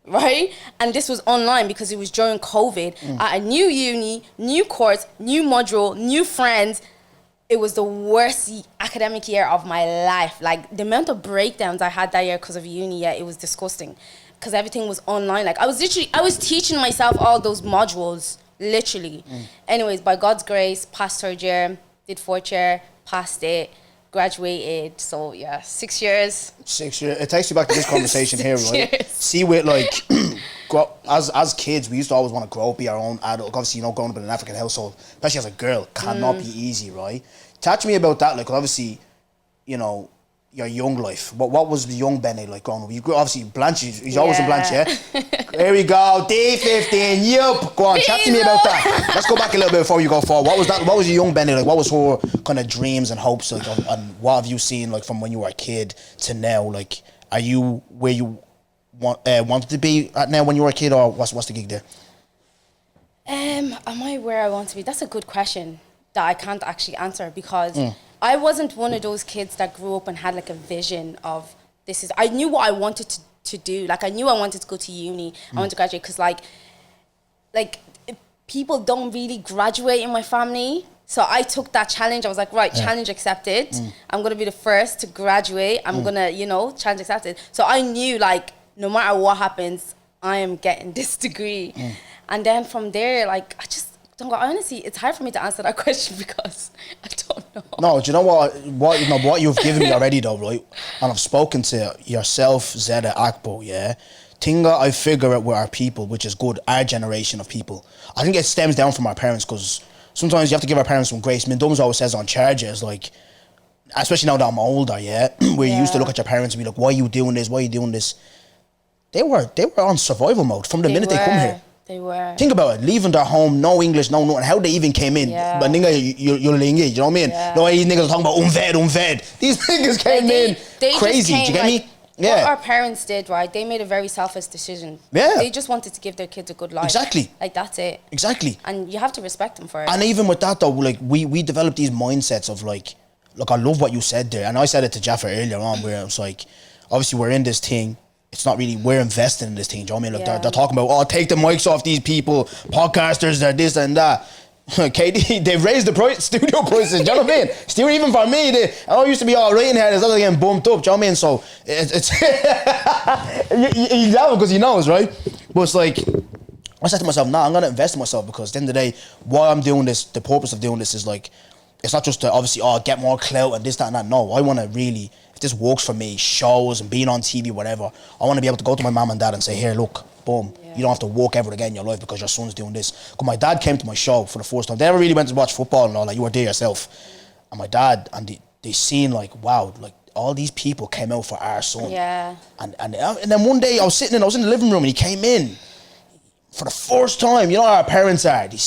Right? And this was online because it was during COVID. At a new uni, new course, new module, new friends. It was the worst academic year of my life. Like, the amount of breakdowns I had that year because of uni, yeah, it was disgusting. Because everything was online. Like, I was teaching myself all those modules, literally. Anyways, by God's grace, passed third year, did fourth year, passed it, graduated. So yeah, 6 years. 6 years. It takes you back to this conversation here, right? Years. See, with like, as kids, we used to always want to grow up, be our own adult. Obviously, growing up in an African household, especially as a girl, cannot be easy, right? Talk to me about that. Like, obviously, your young life. What was the young Bene like growing up? You grew obviously Blanche. He's always in Blanche, yeah. There we go. D15. Yup. Go on. Chat to me about that. Let's go back a little bit before you go forward. What was that? What was your young Bene like? What was her kind of dreams and hopes like? And what have you seen like from when you were a kid to now? Like, are you where you wanted to be at now when you were a kid, or what's the gig there? Am I where I want to be? That's a good question that I can't actually answer because I wasn't one of those kids that grew up and had like a vision of this is. I knew what I wanted to do. Like, I knew I wanted to go to uni. I wanted to graduate because like people don't really graduate in my family. So I took that challenge. I was like, right, challenge accepted. I'm going to be the first to graduate. I'm going to, challenge accepted. So I knew like no matter what happens, I am getting this degree. And then from there, like, I just don't go. Honestly, it's hard for me to answer that question because I don't know. No, do you know what you've given me already though, right? And I've spoken to yourself, Zeta, Akbo, yeah. Tinga, I figure out with our people, which is good, our generation of people. I think it stems down from our parents because sometimes you have to give our parents some grace. Min Dums always says on charges, like, especially now that I'm older, yeah, where you used to look at your parents and be like, why are you doing this? Why are you doing this? They were on survival mode from the minute they come here. They were. Think about it, leaving their home, no English, no nothing, how they even came in. Yeah. But nigga, you're lingy, you know what I mean? Yeah. No, these niggas are talking about unfed. These niggas came in crazy, do you get me? Yeah. What our parents did, right, they made a very selfish decision. Yeah. They just wanted to give their kids a good life. Exactly. Like, that's it. Exactly. And you have to respect them for it. And even with that though, like, we developed these mindsets of like, look, I love what you said there. And I said it to Jaffa earlier on where it's like, obviously we're in this thing. It's not really, we're investing in this thing, do you know what I mean? Like, they're talking about, take the mics off these people, podcasters, they're this and that. KD, they've raised the price, studio prices, do you know what I mean? Still, even for me, I used to be all right in here, it's not getting bumped up, do you know what I mean? So, it's he's laughing because he knows, right? But it's like, I said to myself, nah, I'm going to invest in myself because at the end of the day, why I'm doing this, the purpose of doing this is like, it's not just to obviously, get more clout and this, that, and that. No, I want to really, if this works for me, shows and being on TV, whatever, I want to be able to go to my mom and dad and say, here, look, boom, you don't have to work ever again in your life because your son's doing this. Because my dad came to my show for the first time. They never really went to watch football and all, like you were there yourself. And my dad, and they seen like, wow, like all these people came out for our son. Yeah. And then one day I was in the living room and he came in. For the first time, you know how our parents are. They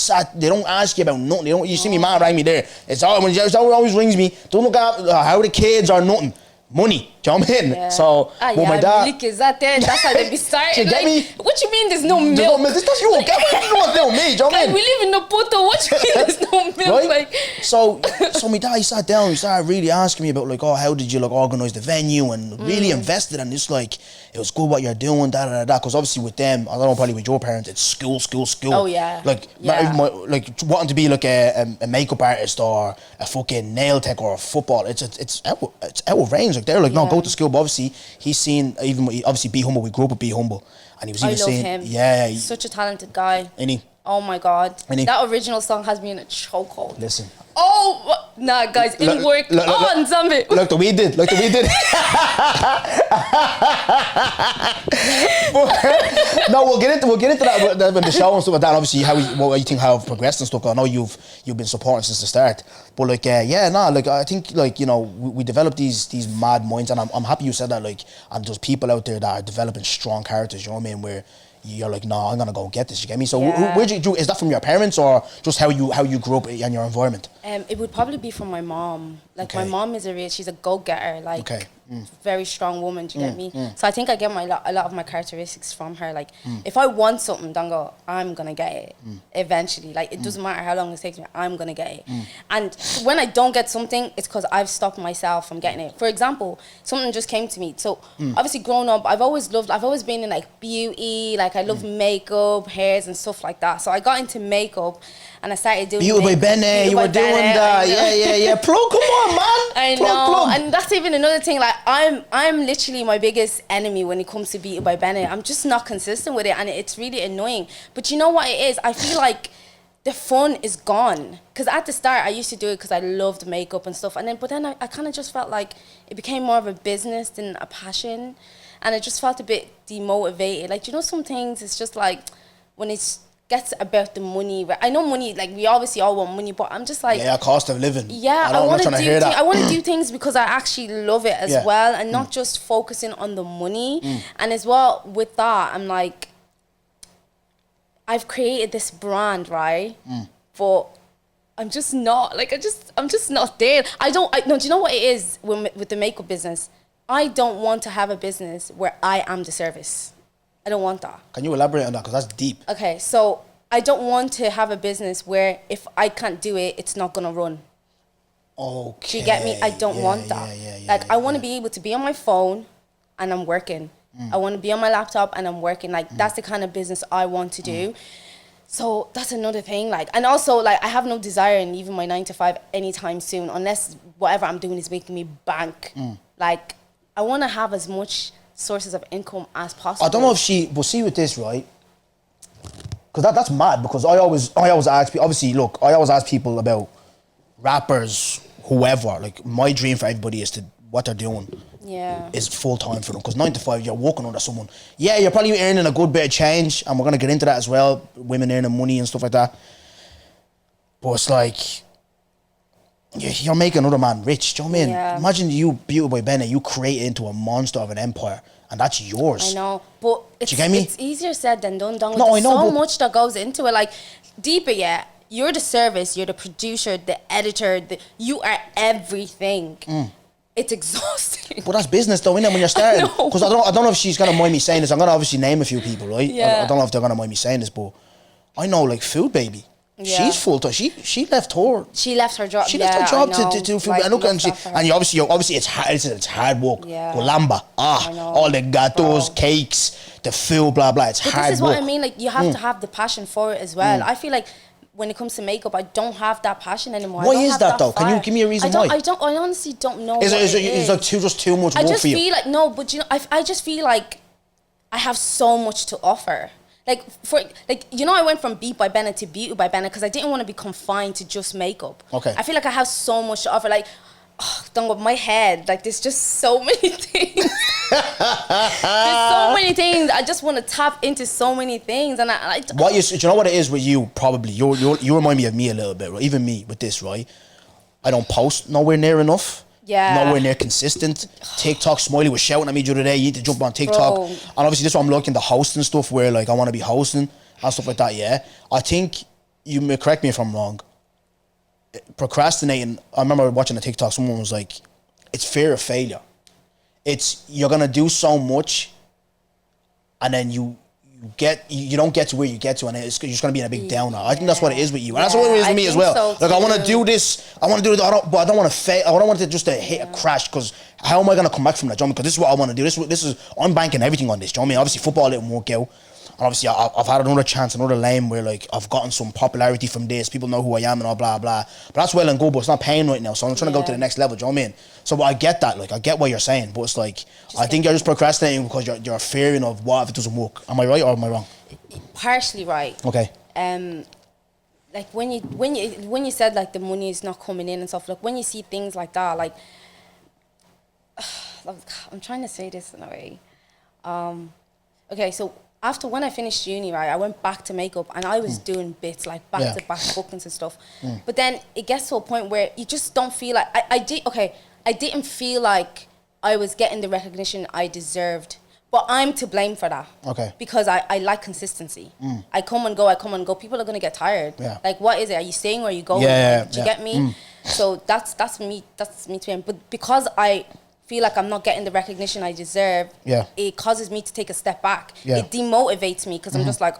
don't ask you about nothing. You see me mom rang me there. It's always rings me. Don't look at how the kids are nothing. Money, do you know what I mean? Yeah. So, my dad... milk is that there, that's how they be starting. You get me? What you mean there's no milk? There's no milk. That's you. Get what you want little me, do you know what I mean? We live in the Poto, what you mean there's no milk? Right? Like... So my dad, he sat down, he started really asking me about like, how did you like organise the venue and really invested and it's like, it was good what you're doing, because obviously with them, I don't know, probably with your parents, it's school. Oh yeah. Like, like wanting to be like a makeup artist or a fucking nail tech or a football, it's out of range. Like they're like, no, go to school. But obviously, he's seen obviously Be Humble. We grew up with Be Humble, and he was even saying, him. yeah, Such a talented guy. Ain't he? Oh my God, Ain't he? that original song has me in a chokehold. Listen. Oh, nah, guys, in work, on zombie. Look, we did. But, no, we'll get into that when the show and stuff like that. Obviously, what you think how I've progressed and stuff. I know you've been supporting since the start. But like, I think like we develop these mad minds, and I'm happy you said that. Like, and there's people out there that are developing strong characters. You know what I mean? Where you're like, no, I'm gonna go get this. You get me? So where'd you is that from your parents or just how you grew up in your environment? It would probably be from my mom. Like my mom is she's a go-getter. Like very strong woman. Do you get me? So I think I get a lot of my characteristics from her. Like if I want something, don't go, I'm gonna get it eventually. Like it doesn't matter how long it takes me, I'm gonna get it. And when I don't get something, it's because I've stopped myself from getting it. For example, something just came to me. So obviously growing up, I've always been in like beauty. Like I love makeup, hairs and stuff like that. So I got into makeup and I started doing Beauty by Bene, you were doing that. Yeah. Plug, come on, man. I know. And that's even another thing. Like I'm literally my biggest enemy when it comes to Beauty by Bene. I'm just not consistent with it and it's really annoying. But you know what it is? I feel like the fun is gone. Because at the start, I used to do it because I loved makeup and stuff. But then I kind of just felt like it became more of a business than a passion. And I just felt a bit demotivated. Like, some things, it's just like when it gets about the money. Right? I know money, like we obviously all want money, but I'm just like... Yeah, cost of living. Yeah, I want to do things because I actually love it as well and not just focusing on the money. And as well, with that, I'm like... I've created this brand, right? But I'm just not, like, I'm just not there. Do you know what it is with the makeup business? I don't want to have a business where I am the service. I don't want that. Can you elaborate on that? Because that's deep. Okay, so I don't want to have a business where if I can't do it, it's not going to run. Okay. Do you get me? I don't want that. I want to be able to be on my phone and I'm working. I want to be on my laptop and I'm working. Like, that's the kind of business I want to do. So that's another thing. Like, and also, like, I have no desire in even my 9 to 5 anytime soon, unless whatever I'm doing is making me bank. Like, I want to have as much sources of income as possible. I don't know if but see with this, right? Because that's mad, because I always ask people, obviously, look, I always ask people about rappers, whoever. Like, my dream for everybody is what they're doing is full-time for them. Because 9 to 5, you're working under someone. Yeah, you're probably earning a good bit of change, and we're going to get into that as well, women earning money and stuff like that. But it's like... You're making another man rich, do you know what I mean? Yeah. Imagine you, Beauty by Bene, you create it into a monster of an empire, and that's yours. I know, but it's easier said than done. No, I know, so much that goes into it. Like, deeper, you're the service, you're the producer, the editor, you are everything. It's exhausting. But that's business though, innit, when you're starting? Because I don't know if she's going to mind me saying this. I'm going to obviously name a few people, right? Yeah. I don't know if they're going to mind me saying this, but I know, like, Food Baby. Yeah. She's full time. She left her. She left her job. She left her job to do food. And look, and obviously it's hard work. Yeah. Colamba, all the gatos, cakes, the food, blah blah. It's hard work. This is what I mean. Like, you have to have the passion for it as well. I feel like when it comes to makeup, I don't have that passion anymore. Why is that though? Can you give me a reason why? I honestly don't know. Is it like just too much work for you? I just feel like, no, but you know, I just feel like I have so much to offer. Like, I went from Beat by Bene to Beauty by Bene because I didn't want to be confined to just makeup. Okay. I feel like I have so much to offer. Like, don't go, my head, like, there's just so many things. There's so many things. I just want to tap into so many things. And do you know what it is with you, probably? You remind me of me a little bit, right? Even me with this, right? I don't post nowhere near enough. Yeah. Nowhere near consistent. TikTok, Smiley was shouting at me the other day, you need to jump on TikTok. Bro. And obviously this is what I'm looking, the hosting stuff where like I want to be hosting and stuff like that, yeah. I think, you may correct me if I'm wrong, procrastinating, I remember watching a TikTok, someone was like, it's fear of failure. It's, you're going to do so much and then you don't get to where you get to, and you're just going to be in a big downer. I think that's what it is with you. And that's what it is with me as well. So like, I want to do this, I want to do it, but I don't want to fail. I don't want it just to hit a crash, because how am I going to come back from that, John? Because this is what I want to do. This is I'm banking everything on this, do you know what I mean? Obviously, football didn't work out. And obviously, I've had another chance, another lane where like I've gotten some popularity from this. People know who I am and all blah, blah. But that's well and good, but it's not paying right now. So I'm trying to go to the next level, do you know what I mean? So I get that, like I get what you're saying, but it's like, I think you're just procrastinating because you're fearing of what if it doesn't work. Am I right or am I wrong? Partially right. Okay. Like when you said like the money is not coming in and stuff, like when you see things like that, like I'm trying to say this in a way. Okay, so after when I finished uni, right, I went back to makeup and I was doing bits like back-to-back bookings and stuff. But then it gets to a point where you just don't feel like I didn't feel like I was getting the recognition I deserved. But I'm to blame for that. Okay. Because I like consistency. I come and go. People are gonna get tired. Yeah. Like, what is it? Are you staying or are you going? Yeah. Do you get me? So that's me to blame. But because I feel like I'm not getting the recognition I deserve, it causes me to take a step back. Yeah. It demotivates me because I'm just like,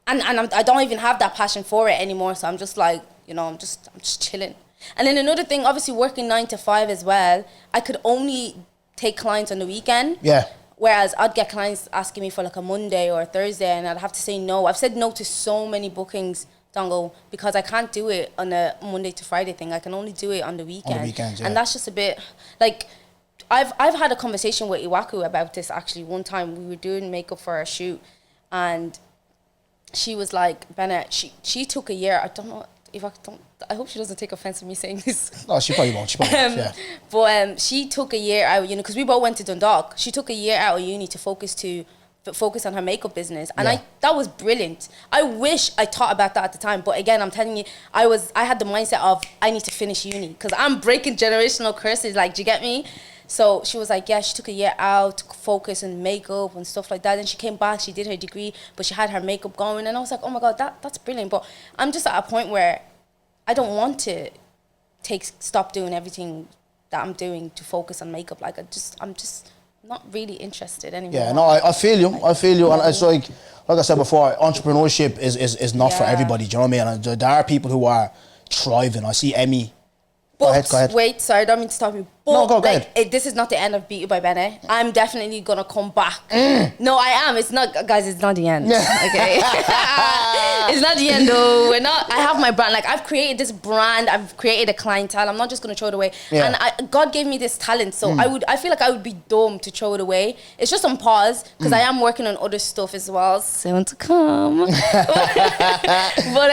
and I don't even have that passion for it anymore. So I'm just like, I'm just chilling. And then another thing, obviously working 9 to 5 as well, I could only take clients on the weekend. Yeah. Whereas I'd get clients asking me for like a Monday or a Thursday and I'd have to say no. I've said no to so many bookings, Dongo, because I can't do it on a Monday to Friday thing. I can only do it on the weekend. On the weekends, yeah. And that's just a bit, like, I've had a conversation with Iwaku about this actually. One time we were doing makeup for a shoot and she was like, Bene, she took a year, I hope she doesn't take offense with me saying this. No, she probably won't. Yeah. But she took a year out of uni because we both went to Dundalk. She took a year out of uni to focus on her makeup business, and that was brilliant. I wish I thought about that at the time, but again, I'm telling you, I had the mindset of I need to finish uni because I'm breaking generational curses. Like, do you get me? So she was like, yeah, she took a year out to focus on makeup and stuff like that. And she came back, she did her degree, but she had her makeup going, and I was like, oh my god, that's brilliant. But I'm just at a point where I don't want to stop doing everything that I'm doing to focus on makeup. Like, I'm just not really interested anymore. Yeah, no, I feel you. And it's like I said before, entrepreneurship is not for everybody. Do you know what I mean? And there are people who are thriving. I see Emmy. Go ahead. Wait, sorry, I don't mean to stop you. But no, go ahead. This is not the end of Beauty by Bene. I'm definitely gonna come back. No, I am. It's not, guys. It's not the end. Okay, it's not the end though. We're not. I have my brand. Like, I've created this brand. I've created a clientele. I'm not just gonna throw it away. Yeah. And God gave me this talent, so I feel like I would be dumb to throw it away. It's just on pause because I am working on other stuff as well. Soon to come. But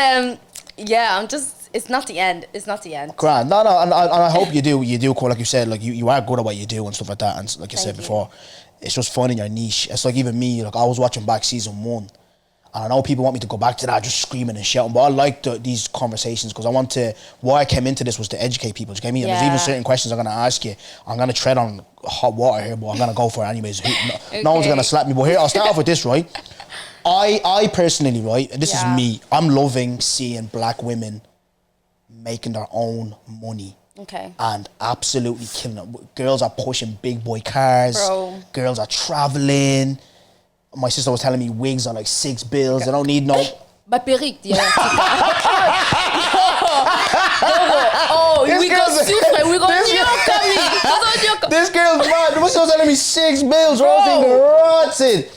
yeah, I'm just. It's not the end. It's not the end. Grand. No, and I hope you do cool, like you said, like you are good at what you do and stuff like that. And like you said before, it's just finding your niche. It's like even me, like I was watching back season 1, and I know people want me to go back to that, just screaming and shouting, but I like these conversations because why I came into this was to educate people. Do you get me? And there's even certain questions I'm going to ask you. I'm going to tread on hot water here, but I'm going to go for it anyways. No one's going to slap me. But here, I'll start off with this, right? I personally, right, and this is me, I'm loving seeing black women making their own money. Okay. And absolutely killing it. Girls are pushing big boy cars. Bro. Girls are traveling. My sister was telling me wigs are like 6 bills. They don't need no... Ma perruque, we go super, we go This girl's mad. My sister was telling me 6 bills. Bro. I was thinking,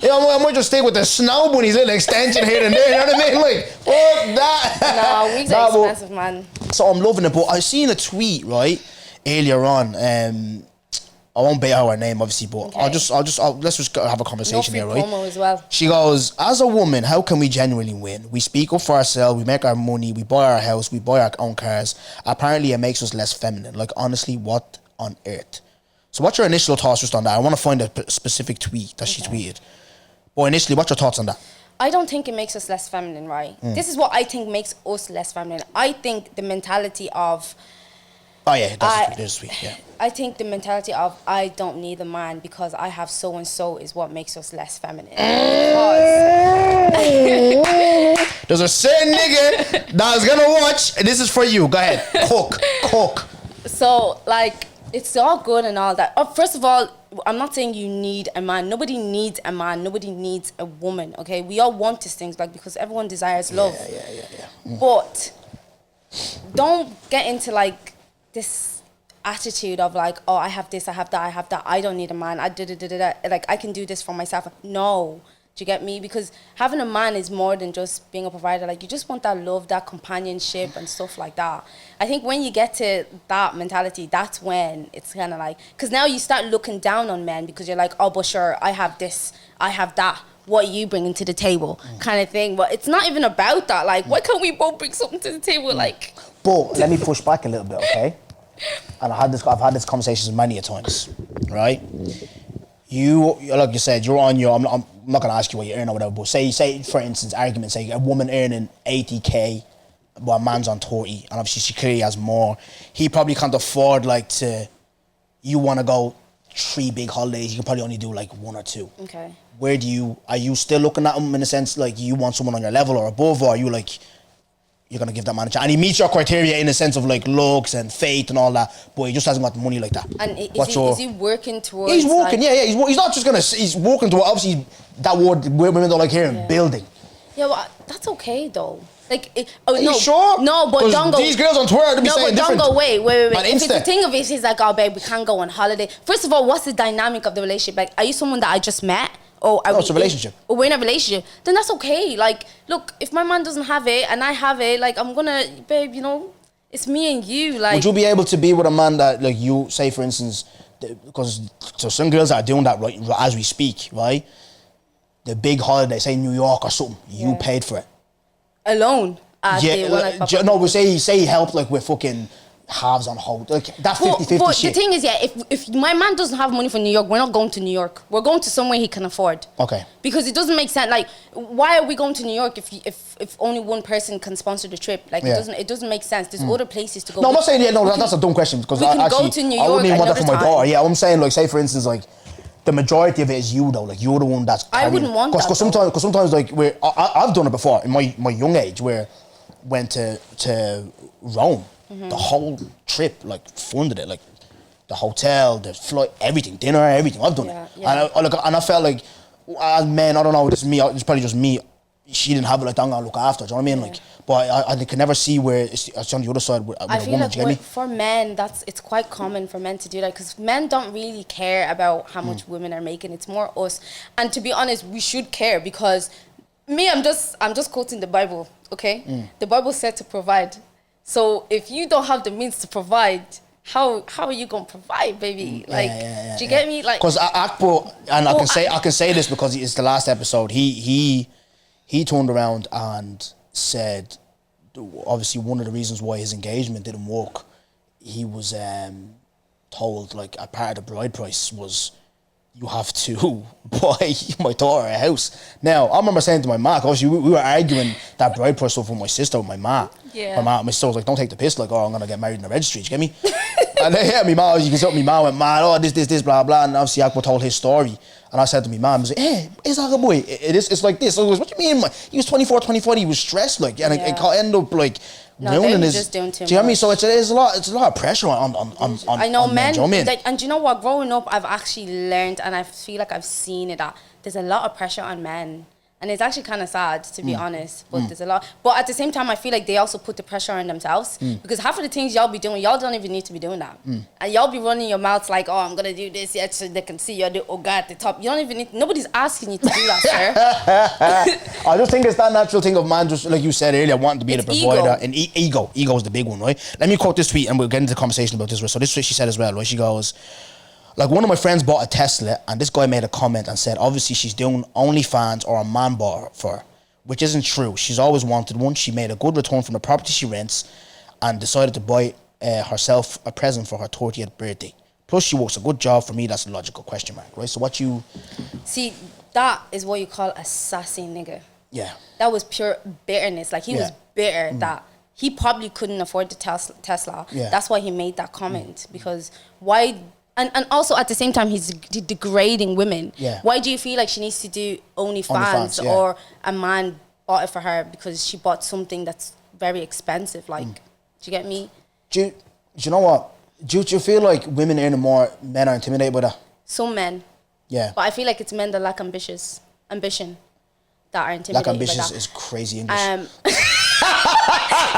Yeah, I might just stay with the snow bunny's little extension here and there. You know what I mean? Like, fuck that. No, wigs are expensive, man. So I'm loving it, but I seen a tweet right earlier on. I won't bait out her name, obviously, but Okay. let's just have a conversation No here, free right? promo as well. She goes, as a woman, how can we genuinely win? We speak up for ourselves, we make our money, we buy our house, we buy our own cars. Apparently, it makes us less feminine. Like, honestly, what on earth? So what's your initial thoughts just on that? I want to find a specific tweet that she tweeted. But initially, what's your thoughts on that? I don't think it makes us less feminine, right? This is what I think makes us less feminine. I think the mentality of... Oh, yeah, that's sweet, yeah. I think the mentality of I don't need a man because I have so-and-so is what makes us less feminine. There's a certain nigga that's gonna watch, and this is for you. Go ahead. Cook. So, like, it's all good and all that. First of all, I'm not saying you need a man. Nobody needs a man. Nobody needs a woman, okay? We all want these things, like, because everyone desires love. Yeah. But don't get into, like, this attitude of, like, oh, I have this, I have that, I don't need a man, like, I can do this for myself. No. Do you get me? Because having a man is more than just being a provider. Like, you just want that love, that companionship and stuff like that. I think when you get to that mentality, that's when it's kind of like... Because now you start looking down on men because you're like, oh, but sure, I have this, I have that. What are you bringing to the table? Kind of thing. But it's not even about that. Like, why can't we both bring something to the table? Like... But let me push back a little bit, okay? And I've had this conversation many a times, right? You, like you said, you're on your... I'm not going to ask you what you earn or whatever, but say for instance, argument, say a woman earning 80k, but a man's on 30, and obviously she clearly has more. He probably can't afford, like, to... You want to go 3 big holidays, you can probably only do, like, 1 or 2. Okay. Where do you... Are you still looking at him in a sense, like, you want someone on your level or above, or are you, like... You're going to give that man a chance. And he meets your criteria in the sense of, like, looks and faith and all that, but he just hasn't got the money like that. And is he working towards... He's working, like, yeah. He's not just going to... He's working towards... Obviously, that word women don't like hearing, building. Yeah, well, that's okay, though. Like... Are you sure? No, but don't go... These girls on Twitter, they'll be saying different. No, but don't go, wait. On If it's Insta. the thing of it, he's like, oh, babe, we can't go on holiday. First of all, what's the dynamic of the relationship? Like, are you someone that I just met? Or No, it's a relationship. Or we're in a relationship. Then that's okay. Like, look, if my man doesn't have it and I have it, like, I'm gonna... Babe, you know, it's me and you, like... Would you be able to be with a man that, like, you... Say, for instance... Because so some girls are doing that right as we speak, right? The big holiday, say New York or something, you paid for it. Alone? No, but say he helped, like, with fucking... halves on hold, like that 50-50 but shit. The thing is, if my man doesn't have money for New York, we're not going to New York. We're going to somewhere he can afford. Okay. Because it doesn't make sense. Like, why are we going to New York if only one person can sponsor the trip? Like, it doesn't make sense. There's other places to go. No, I'm not saying that's a dumb question because we can go to New York. I wouldn't even want that for my daughter. time. Yeah, I'm saying, like, say for instance, like, the majority of it is you though. Like, you're the one that's carrying. I wouldn't want that. Because sometimes like I've done it before in my young age where went to Rome. The whole trip, like, funded it, like the hotel, the flight, everything, dinner, everything. I've done it, and I felt like, as men, I don't know, this is me. It's probably just me. She didn't have it like that. I'm gonna look after. Do you know what I mean? Like, but I can never see where it's on the other side. With I a feel woman, like for men, it's quite common for men to do that because men don't really care about how much women are making. It's more us, and to be honest, we should care because I'm just quoting the Bible. Okay, the Bible said to provide. So if you don't have the means to provide, how are you gonna provide, baby? Like, do you get me? Like, because Akbar, and I can say this because it's the last episode. He turned around and said, obviously one of the reasons why his engagement didn't work, he was told, like, a part of the bride price was, you have to buy my daughter a house. Now, I remember saying to my ma, obviously we were arguing that bride price stuff with my sister, with my ma. Yeah. My sister was like, don't take the piss, like, oh, I'm going to get married in the registry, do you get me? And then, yeah, you can tell me ma went mad, oh, this, blah, blah. And obviously Akbar told his story. And I said to my mom, I was like, hey, it's like a boy. It's like this. I was, what do you mean? He was 24, 25, he was stressed, like, and it ended up, like, ruining his... just doing too do you know what I mean? much. So it's a lot of pressure on I know on men, do you know what I mean? like, and do you know what? Growing up, I've actually learned, and I feel like I've seen it, that there's a lot of pressure on men. And it's actually kind of sad, to be honest. But there's a lot. But at the same time, I feel like they also put the pressure on themselves. Because half of the things y'all be doing, y'all don't even need to be doing that. And y'all be running your mouths like, oh, I'm going to do this, yeah, so they can see you're the guy at the top. You don't even need, nobody's asking you to do that, sir. I just think it's that natural thing of man, just like you said earlier, wanting to be It's the provider. ego. And ego. Ego is the big one, right? Let me quote this tweet and we'll get into the conversation about this. So this is what she said as well, right? She goes, like, one of my friends bought a Tesla and this guy made a comment and said, obviously she's doing OnlyFans or a man bought her for her, which isn't true. She's always wanted one. She made a good return from the property she rents and decided to buy herself a present for her 30th birthday. Plus, she works a good job. For me, that's a logical question mark, right? So what you... See, that is what you call a sassy nigga. Yeah. That was pure bitterness. Like, he was bitter that he probably couldn't afford the Tesla. Yeah. That's why he made that comment. Because why... And also, at the same time, he's degrading women. Yeah. Why do you feel like she needs to do OnlyFans OnlyFans, yeah. or a man bought it for her because she bought something that's very expensive? Like, do you get me? Do you know what? Do you feel like women earning more, men are intimidated by that? Some men. Yeah. But I feel like it's men that lack ambition that are intimidated Lack ambitious by that. is crazy English.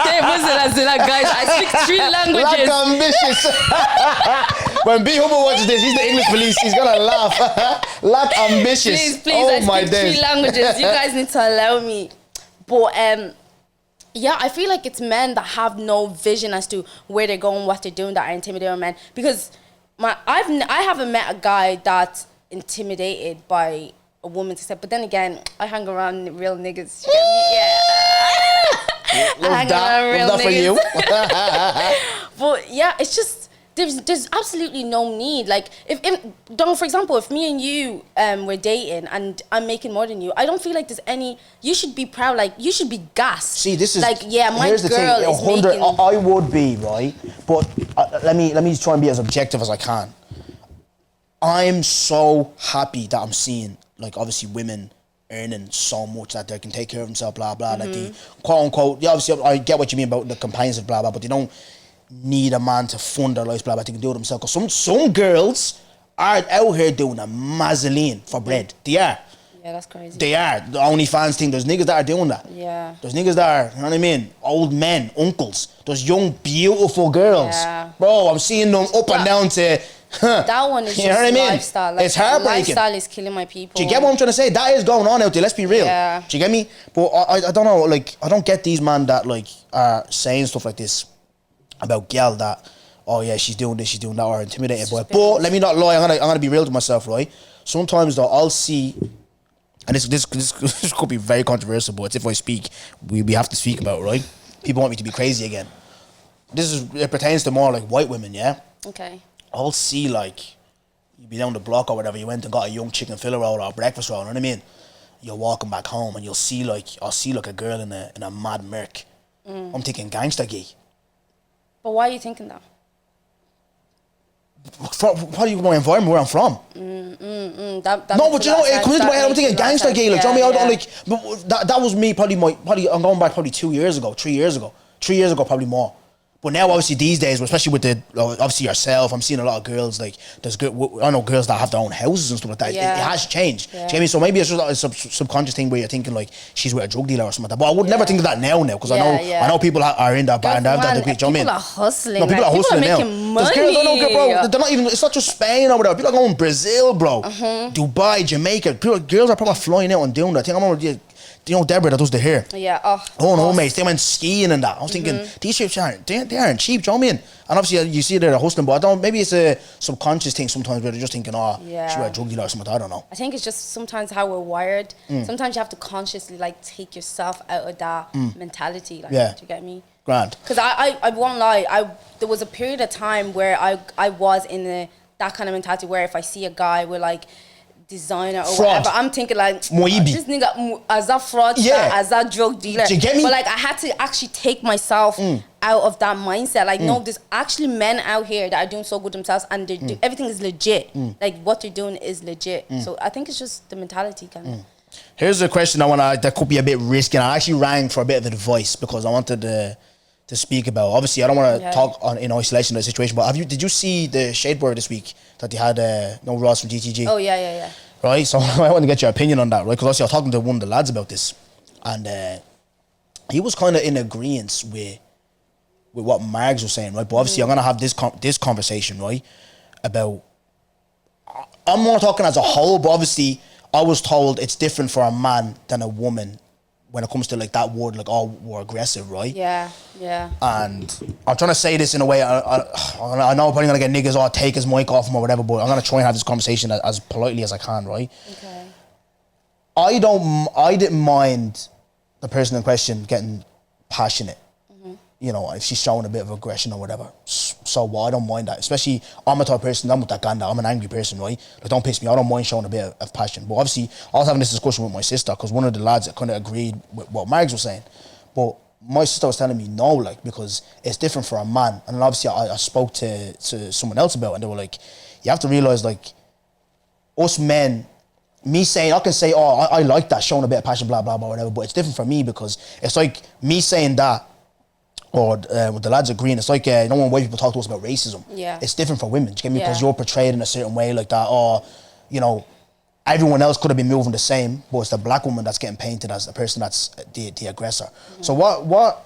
They wasn't as in that, guys. I speak 3 languages. Lack ambitious. When B Humble watches this, he's the English police. He's gonna laugh. Lack ambitious. Please, oh I my speak days. 3 languages. You guys need to allow me. But yeah, I feel like it's men that have no vision as to where they're going, what they're doing, that are intimidated by men. Because I haven't met a guy that's intimidated by a woman to say. But then again, I hang around real niggas. You get me? Yeah. Love that for you. But yeah, it's just there's absolutely no need. Like if don't, for example, if me and you were dating and I'm making more than you, I don't feel like there's any. You should be proud. Like you should be gassed. See, this is like my here's the girl thing, is 100, making. I would be right, but let me try and be as objective as I can. I'm so happy that I'm seeing, like, obviously women earning so much that they can take care of themselves, blah blah. Like the quote unquote, yeah, obviously I get what you mean about the companionship, blah blah, but they don't need a man to fund their lives, blah blah. They can do it themselves. Cause some girls are out here doing a mazzoline for bread. They are. Yeah, that's crazy. They are. The OnlyFans thing. There's niggas that are doing that. Yeah. There's niggas that are, you know what I mean? Old men, uncles. There's young, beautiful girls. Yeah. Bro, I'm seeing them up and down to. That one is You just know what I mean? lifestyle. Like, It's heartbreaking. Lifestyle is killing my people. Do you get what I'm trying to say? That is going on out there. Let's be real. Yeah. Do you get me? But I don't know. Like, I don't get these man that like are saying stuff like this about gal that, oh yeah, she's doing this, she's doing that, or intimidated by it. But let me not lie. I'm gonna be real to myself, right? Sometimes though, I'll see, and this could be very controversial, but it's if I speak, we have to speak about it, right? People want me to be crazy again. It pertains to more like white women, yeah. Okay. I'll see like. You be down the block or whatever, you went and got a young chicken fillet roll or a breakfast roll, you know what I mean? You're walking back home and I'll see like a girl in a mad Merc. I'm thinking gangster gay. But why are you thinking that? Probably my environment where I'm from. That No, but you know, it comes into my head, I'm thinking gangster gay, like, do you know what I mean? But that was me I'm going back probably 2 years ago, 3 years ago. 3 years ago, probably more. But now, obviously, these days, especially with obviously yourself, I'm seeing a lot of girls, like, I know girls that have their own houses and stuff like that. Yeah. It has changed. Yeah. Do you know what I mean? So maybe it's just a subconscious thing where you're thinking, like, she's with a drug dealer or something like that. But I would never think of that now, because I know people are in that band. People Do you know what I mean? are hustling. No, people are hustling now. making There's money. girls I don't get, bro. They're not even. It's not just Spain over there. People are going Brazil, bro. Dubai, Jamaica. Girls are probably flying out and doing that. I think I'm already. You know Deborah that does the hair. Yeah. Oh no, mates, they went skiing and that. I was thinking these ships aren't cheap. Do you know what I mean? And obviously you see they're hustling, but I don't. Maybe it's a subconscious thing sometimes where they're just thinking, she's a drug dealer or something. I don't know. I think it's just sometimes how we're wired. Sometimes you have to consciously like take yourself out of that mentality. Like, Yeah. do you get me? Grand. Because I won't lie. There was a period of time where I was in that kind of mentality where if I see a guy with like designer or fraud. whatever, I'm thinking like Moibi. this nigga as a fraudster, as a drug dealer. Do you get me? But like I had to actually take myself out of that mindset. Like no, there's actually men out here that are doing so good themselves and they everything is legit. Like what they're doing is legit. So I think it's just the mentality kind of. Here's a question that could be a bit risky, and I actually rang for a bit of advice because I wanted to speak about. Obviously, I don't want to talk in isolation of the situation, but did you see the Shade Board this week that they had? No, Ross from GTG. Oh yeah. right? So I want to get your opinion on that, right? Because obviously I was talking to one of the lads about this, and he was kind of in agreement with what Margs was saying, right? But obviously I'm gonna have this conversation, right? About I'm more talking as a whole, but obviously I was told it's different for a man than a woman when it comes to like that word, like, oh, we're aggressive, right? Yeah. And I'm trying to say this in a way, I know I'm probably going to get niggas, take his mic off him or whatever, but I'm going to try and have this conversation as politely as I can, right? Okay. I didn't mind the person in question getting passionate. You know, if she's showing a bit of aggression or whatever. So what? I don't mind that. Especially, I'm a type of person, I'm with that ganda, I'm an angry person, right? Like, don't piss me, I don't mind showing a bit of passion. But obviously, I was having this discussion with my sister, because one of the lads kind of agreed with what Margs was saying. But my sister was telling me no, like, because it's different for a man. And then obviously, I spoke to someone else about it, and they were like, you have to realise, like, us men, me saying, I can say, oh, I like that, showing a bit of passion, blah, blah, blah, whatever, but it's different for me, because it's like me saying that, or with the lads agreeing, it's like, you know, when white people talk to us about racism, it's different for women, do you get me? Because you're portrayed in a certain way, like that, or, you know, everyone else could have been moving the same, but it's the black woman that's getting painted as the person that's the aggressor. So what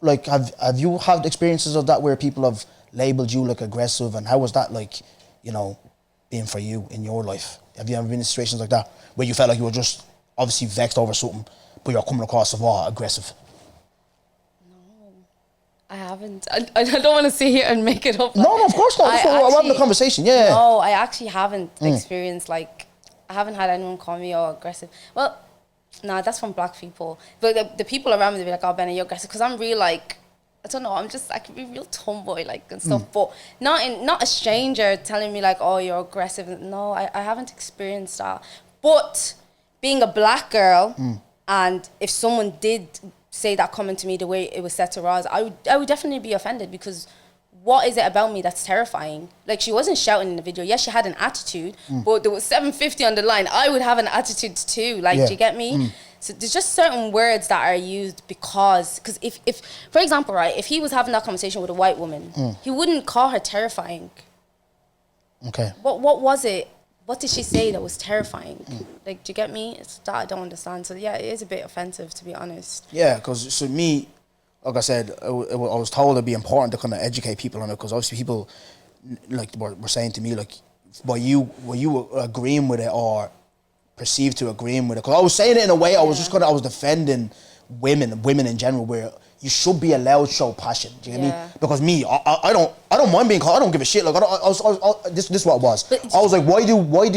like, have you had experiences of that where people have labelled you like aggressive, and how was that, like, you know, being for you in your life? Have you ever been in situations like that where you felt like you were just obviously vexed over something, but you're coming across as aggressive? I haven't. I don't want to sit here and make it up. No, of course not. We're having a conversation, yeah. No, I actually haven't experienced, like, I haven't had anyone call me aggressive. Well, nah, that's from black people. But the people around me, they be like, oh, Bene, you're aggressive. Because I'm real, like, I don't know, I can be real tomboy, like, and stuff. But not a stranger telling me, like, oh, you're aggressive. No, I haven't experienced that. But being a black girl, and if someone did say that comment to me the way it was said to Roz, I would definitely be offended, because what is it about me that's terrifying? Like, she wasn't shouting in the video. Yes, she had an attitude, but there was 750 on the line. I would have an attitude too. Like, do you get me? So there's just certain words that are used because if for example, right, if he was having that conversation with a white woman, he wouldn't call her terrifying. Okay. What was it? What did she say that was terrifying? Like, do you get me? It's that I don't understand. So yeah, it is a bit offensive, to be honest. Yeah, because so me, like I said, I was told it'd be important to kind of educate people on it, because obviously people, like, were saying to me, like, were you agreeing with it or perceived to agreeing with it? Because I was saying it in a way, I was defending women in general, where you should be allowed to show passion. Do you get me? Because me, I don't mind being called. I don't give a shit. Like, this is what it was. I was like, why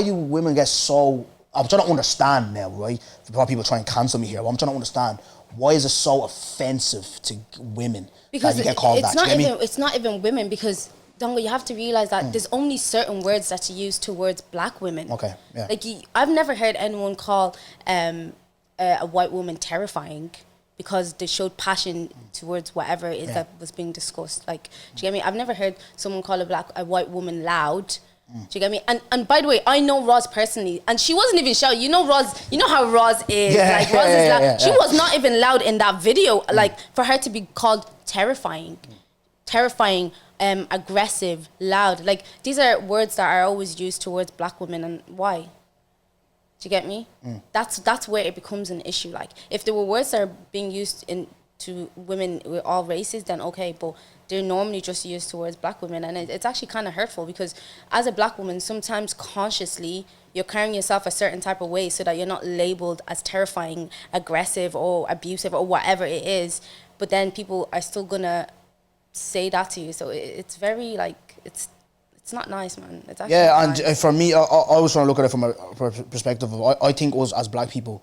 do women get so? I'm trying to understand now, right? Before people try and cancel me here, but I'm trying to understand, why is it so offensive to women that you get called that? It's not even women, because Dongo, you have to realize that there's only certain words that you use towards black women. Okay, yeah. Like, I've never heard anyone call a white woman terrifying because they showed passion towards whatever it is that was being discussed. Like, do you get me? I've never heard someone call a white woman loud. Do you get me? And by the way, I know Roz personally, and she wasn't even shouting. You know Roz, you know how Roz is. Like, Roz is loud. She was not even loud in that video. Like, for her to be called terrifying, aggressive, loud. Like, these are words that are always used towards black women, and why? Do you get me? That's where it becomes an issue. Like, if there were words that are being used to women with all races, then okay, but they're normally just used towards black women, and it's actually kind of hurtful, because as a black woman, sometimes consciously you're carrying yourself a certain type of way so that you're not labeled as terrifying, aggressive, or abusive, or whatever it is, but then people are still gonna say that to you. So it's very, like, it's not nice, man. It's actually not nice. For me, I was trying to look at it from a perspective of, I think us as black people,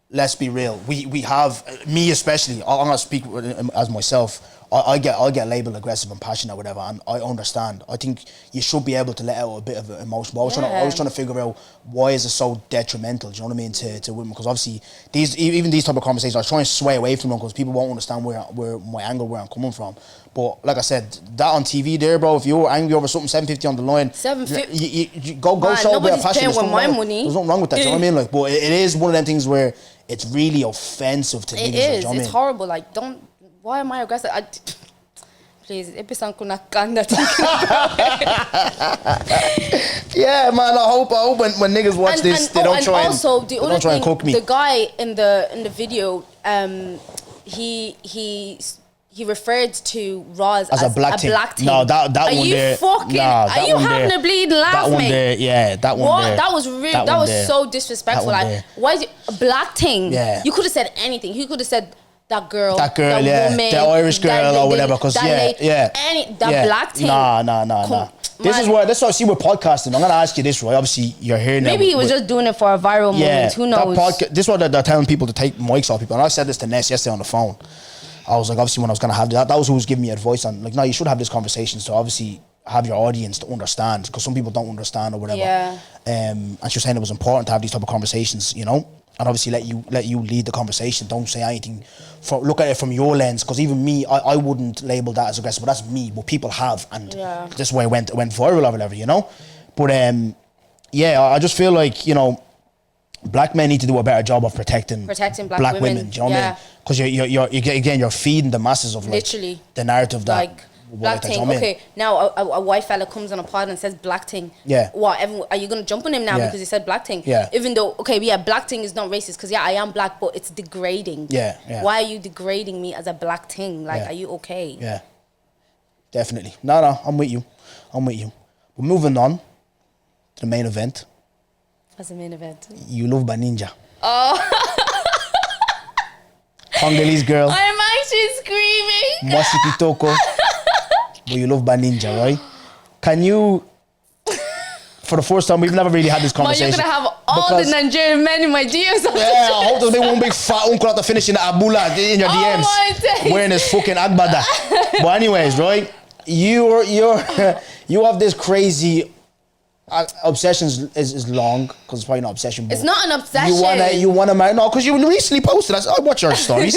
let's be real, we have, me especially, I'm gonna speak as myself, I get labelled aggressive and passionate or whatever, and I understand. I think you should be able to let out a bit of emotion. But I was trying to figure out, why is it so detrimental, do you know what I mean, to women? Because obviously these type of conversations, I was trying to sway away from them, because people won't understand where my angle, where I'm coming from. But like I said, that on TV there, bro, if you were angry over something, 750 on the line, 750, you go show a bit of passion. There's nothing wrong with that, do you know what I mean? Like, but it is one of them things where it's really offensive to niggas. It is. It's horrible. Like, why am I aggressive? Please, episode kuna kanda. Yeah, man. I hope when niggas watch this, they don't try and cook me. The guy in the video, he referred to Roz as a black thing. No, that one there. Are you having a bleeding laugh, that one mate? there, yeah, that one what? there. That was rude. That was so disrespectful. Like, why is it a black thing? Yeah. You could have said anything. You could have said that girl, that yeah, woman, the Irish girl or whatever. Because black thing. Nah. This is what I see with podcasting. I'm gonna ask you this, right? Obviously, you're here now. Maybe he was just doing it for a viral moment. Who knows? This is what they're telling people to take mics off people. And I said this to Ness yesterday on the phone. I was like, obviously, when I was gonna have that was who was giving me advice on, like, no, you should have this conversation. So obviously, have your audience to understand, because some people don't understand or whatever. Yeah. And she was saying it was important to have these type of conversations, you know, and obviously let you lead the conversation. Don't say anything. Look at it from your lens, because even me, I wouldn't label that as aggressive, but that's me. But people have, and this is why it went viral or whatever, you know. But I just feel like, you know, black men need to do a better job of protecting black women. Do you know what I mean? Because you're feeding the masses of, like, literally the narrative that, like, black thing. Okay, now a white fella comes on a pod and says black thing. Yeah. What? Are you gonna jump on him now because he said black thing? Yeah. Even though, black thing is not racist, because I am black, but it's degrading. Yeah. Why are you degrading me as a black thing? Like, are you okay? Yeah. Definitely. No, I'm with you. We're moving on to the main event. What's the main event? You love Baninja. Oh. Congolese girl. I'm actually screaming. Mwasi Kitoko. But you love Baninja, right? Can you, for the first time, we've never really had this conversation. But you're going to have all the Nigerian men in my DMs. Yeah, I hope there's one big fat uncle out there finishing the Abula in your DMs. My days. Wearing his fucking Agbada. But anyways, right? You have this crazy... obsessions is long, because it's probably not obsession. But it's not an obsession. You wanna marry? No, because you recently posted. I watch your stories.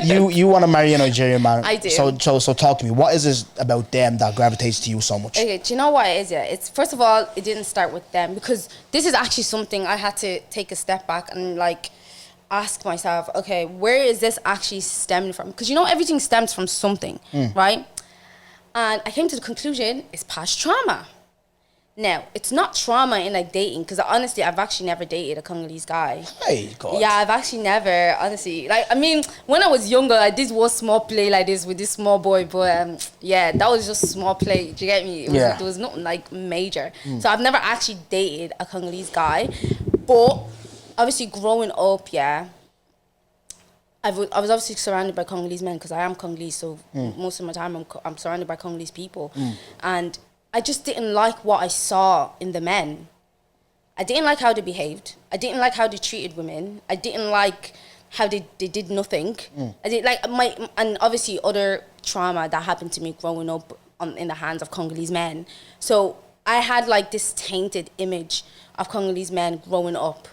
you wanna marry a Nigerian man? I do. So talk to me. What is it about them that gravitates to you so much? Okay, do you know what it is? Yeah, it's, first of all, it didn't start with them, because this is actually something I had to take a step back and, like, ask myself. Okay, where is this actually stemming from? Because, you know, everything stems from something, right? And I came to the conclusion it's past trauma. Now, it's not trauma in, like, dating, because honestly, I've actually never dated a Congolese guy. Hey, God. Yeah, I've actually never, honestly. Like, I mean, when I was younger, I did one small play like this with this small boy, but that was just small play. Do you get me? There was nothing, like, major. So I've never actually dated a Congolese guy, but obviously growing up, I was obviously surrounded by Congolese men, because I am Congolese, so most of my time I'm surrounded by Congolese people, and I just didn't like what I saw in the men. I didn't like how they behaved. I didn't like how they treated women. I didn't like how they did nothing. I did like and obviously other trauma that happened to me growing up in the hands of Congolese men. So I had, like, this tainted image of Congolese men growing up.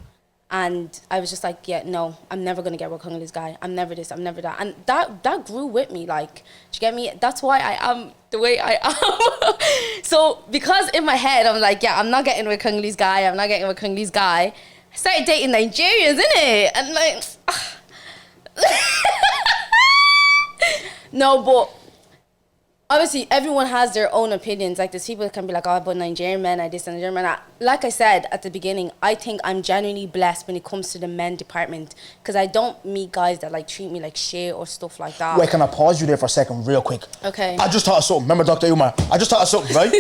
And I was just like, no, I'm never going to get with a Congolese guy. I'm never this, I'm never that. And that grew with me, like, do you get me? That's why I am the way I am. So, because in my head, I'm like, I'm not getting with a Congolese guy, I started dating Nigerians, innit? And, like, no, but obviously, everyone has their own opinions. Like, there's people that can be like, oh, but Nigerian men are this and Nigerian men are... Like I said at the beginning, I think I'm genuinely blessed when it comes to the men department, because I don't meet guys that, like, treat me like shit or stuff like that. Wait, can I pause you there for a second real quick? Okay. I just thought of something. Remember Dr. Umar? I just thought of something, right?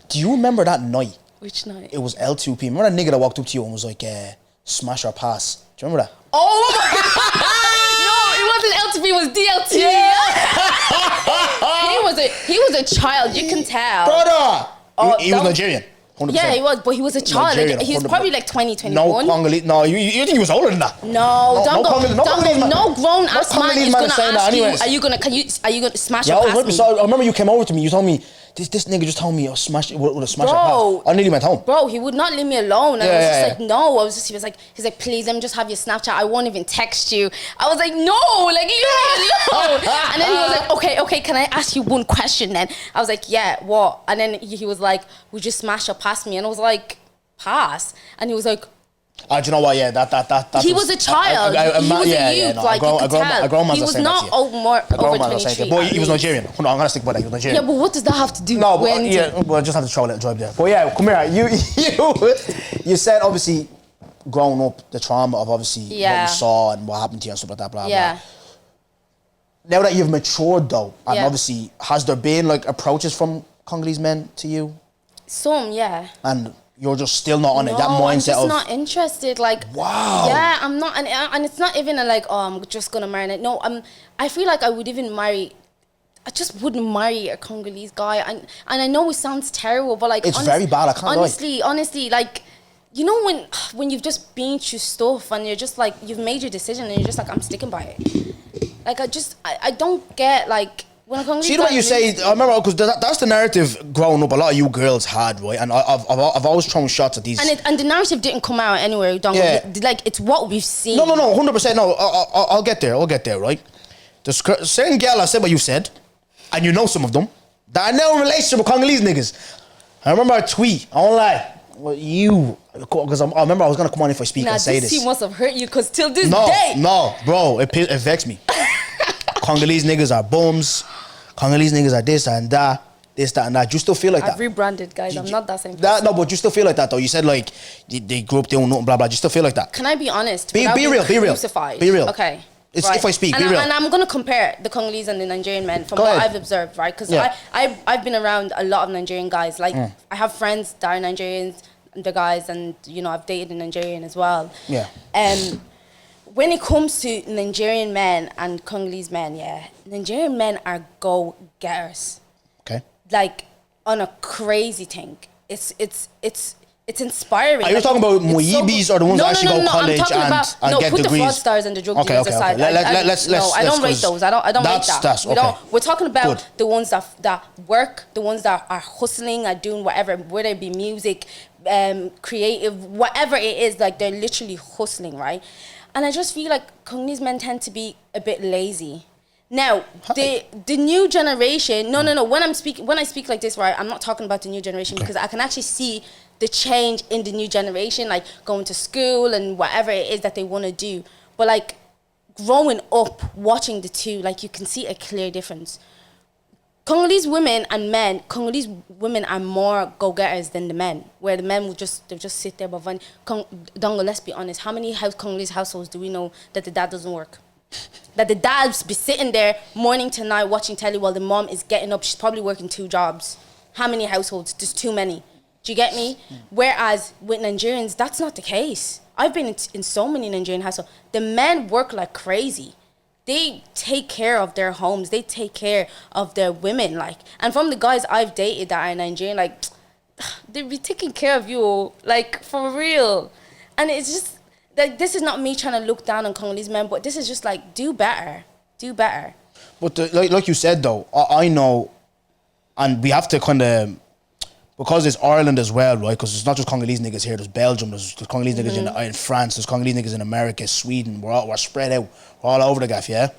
Do you remember that night? Which night? It was L2P. Remember that nigga that walked up to you and was like, smash or pass? Do you remember that? Oh, my God! No, it wasn't L2P, it was DLT. Yeah. He was a child, you can tell. Brother! He was Nigerian. 100%. Yeah, he was, but he was a child. Like, he's probably like 20, 21. No Congolese. No, you think he was older than that? No grown ass man is gonna ask you, are you gonna smash or pass me? So I remember you came over to me, you told me, this nigga just told me smash with a smash or pass. I nearly went home. Bro, he would not leave me alone. And I was just like, no. He's like, please, let me just have your Snapchat. I won't even text you. I was like, no, like, leave me alone. And then he was like, okay, can I ask you one question then? I was like, yeah, what? And then he was like, would you smash or pass me? And I was like, pass. And he was like, Do you know what? Yeah, that. He was a child. He was a youth. Like you could tell. He was not over 23. But he was Nigerian. Hold on, I'm gonna stick by that. He was Nigerian. Yeah, but what does that have to do? No, but well, just have to throw a little drive there. But yeah, come here. You said obviously growing up, the trauma of obviously what you saw and what happened to you and stuff like that. Blah blah. Now that you've matured though, and obviously, has there been like approaches from Congolese men to you? Some, yeah. And you're just still not on it. That mindset I'm just of not interested. Like, wow. Yeah, I'm not, and it's not even like, oh, I'm just gonna marry. No, I feel like I would even marry. I just wouldn't marry a Congolese guy, and I know it sounds terrible, but like it's very bad. I can't honestly, like, you know when you've just been through stuff and you're just like you've made your decision and you're just like I'm sticking by it. Like I don't get like. See the way you say, I remember because that's the narrative growing up. A lot of you girls had, right, and I've always thrown shots at these. And the narrative didn't come out anywhere. Like it's what we've seen. No, 100%. No, I'll get there. Right. There's certain girl I said what you said, and you know some of them that are now in a relationship with Congolese niggas. I remember a tweet. I won't lie. Well, because I remember I was gonna come on if I speak and say this. He must have hurt you because till this day. No, bro, it vexed me. Congolese niggas are bums. Congolese niggas are this and that, and that. Do you still feel like that? I've rebranded, guys. I'm not that same person. No, but you still feel like that, though. You said, like, they grew up doing nothing, blah, blah. Do you still feel like that? Can I be honest? Be real. Crucified. Be real. Okay. Right. If I speak, be real. And I'm going to compare the Congolese and the Nigerian men from what I've observed, right? Because I've been around a lot of Nigerian guys. Like, I have friends that are Nigerians, the guys, and, you know, I've dated a Nigerian as well. Yeah. When it comes to Nigerian men and Congolese men, Nigerian men are go-getters. Okay. Like, on a crazy thing. It's inspiring. Are you talking about Moyibis or the ones that actually go to college and get degrees? Put the fraudsters and the drug dealers aside. I don't rate those. I don't rate that. We're talking about the ones that work, the ones that are hustling, are doing whatever, whether it be music, creative, whatever it is, like they're literally hustling, right? And I just feel like Congolese men tend to be a bit lazy. Now, the new generation, no. When I speak like this, right, I'm not talking about the new generation because I can actually see the change in the new generation, like going to school and whatever it is that they want to do. But like growing up, watching the two, like you can see a clear difference. Congolese women and men, Congolese women are more go-getters than the men, where the men will just sit there. But Dongo, let's be honest, how many Congolese households do we know that the dad doesn't work? That the dad's be sitting there morning to night watching telly while the mom is getting up. She's probably working 2 jobs. How many households? There's too many. Do you get me? Whereas with Nigerians, that's not the case. I've been in so many Nigerian households. The men work like crazy. They take care of their homes. They take care of their women. Like, and from the guys I've dated that are Nigerian, like, they be taking care of you, like, for real. And it's just, like, this is not me trying to look down on Congolese men, but this is just like, do better. Do better. But like you said, though, I know, and we have to kind of, because it's Ireland as well, right? Because it's not just Congolese niggas here. There's Belgium, there's Congolese niggas in France, there's Congolese niggas in America, Sweden. We're spread out. We're all over the gaff, yeah?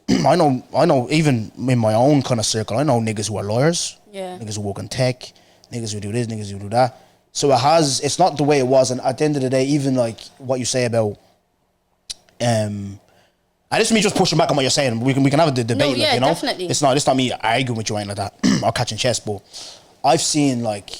I know, even in my own kind of circle, I know niggas who are lawyers, niggas who work in tech, niggas who do this, niggas who do that. So it's not the way it was. And at the end of the day, even like what you say about, and this is me just pushing back on what you're saying. We can have a debate, no, like, you know? Definitely. It's not me arguing with you or anything like that, or catching chess, but I've seen, like,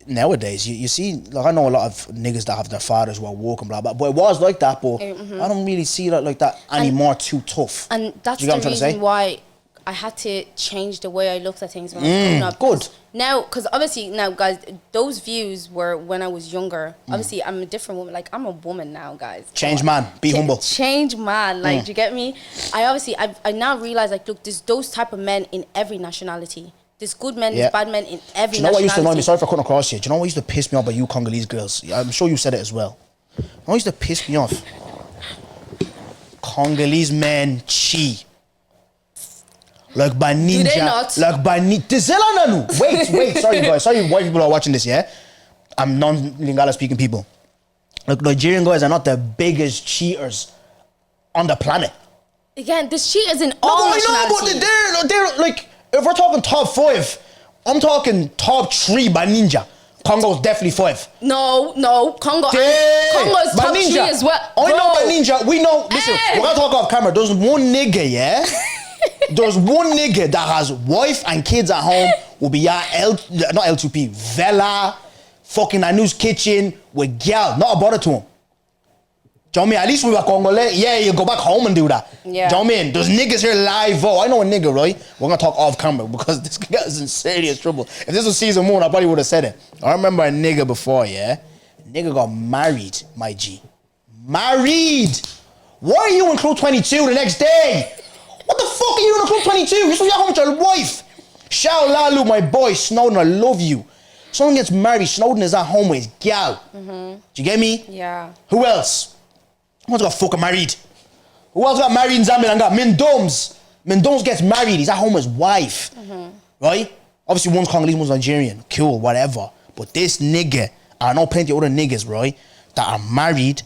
nowadays, you see, like, I know a lot of niggas that have their fathers who are working, blah, blah, but it was like that, but I don't really see that like that anymore, too tough. And that's the reason why I had to change the way I looked at things when I was growing up. Good. Now, because obviously, now, guys, those views were when I was younger. Obviously, I'm a different woman. Like, I'm a woman now, guys. Change man. Be humble. Change man. Like, do you get me? I now realize, like, look, there's those type of men in every nationality. There's good men, there's bad men in every nationality. Do you know what used to annoy me? Sorry for cutting across you. Do you know what used to piss me off about you Congolese girls? I'm sure you said it as well. You know what used to piss me off? Congolese men cheat. Like by ninja. Do they not? Like by ninja. Wait. Sorry, guys. Sorry, white people are watching this, yeah? I'm non-Lingala speaking people. Like, Nigerian guys are not the biggest cheaters on the planet. Again, there's cheaters in all nationalities. But they're like, if we're talking top 5, I'm talking top 3 by ninja. Congo's definitely 5. No, Congo. Yeah. Congo's By top 3 Ninja. as well. I know Bro. by Ninja. We know. Listen, Hey. we're gonna talk off camera. There's one nigga, yeah. There's one nigga that has wife and kids at home. Will be at not L2P, Vela, fucking Anu's kitchen with gal. Not a bother to him. Do you know what I mean? At least we were Congolese. Yeah, you go back home and do that. Yeah. Do you know what I mean? There's niggas here live. Oh, I know a nigga, right? We're gonna talk off camera because this guy is in serious trouble. If this was season 1, I probably would have said it. I remember a nigga before, yeah? Nigga got married, my G. Married! Why are you in Club 22 the next day? What the fuck are you in Club 22? You're supposed to be at home with your wife. Shout Lalu, my boy, Snowden, I love you. Someone gets married, Snowden is at home with his gal. Do you get me? Yeah. Who else? Who else got fucking married? Who else got married in Zambia and got Mindoms? Mindoms gets married, he's at home with his wife. Right? Obviously one's Congolese, one's Nigerian. Cool, whatever. But this nigga, I know plenty of other niggas, right? That are married.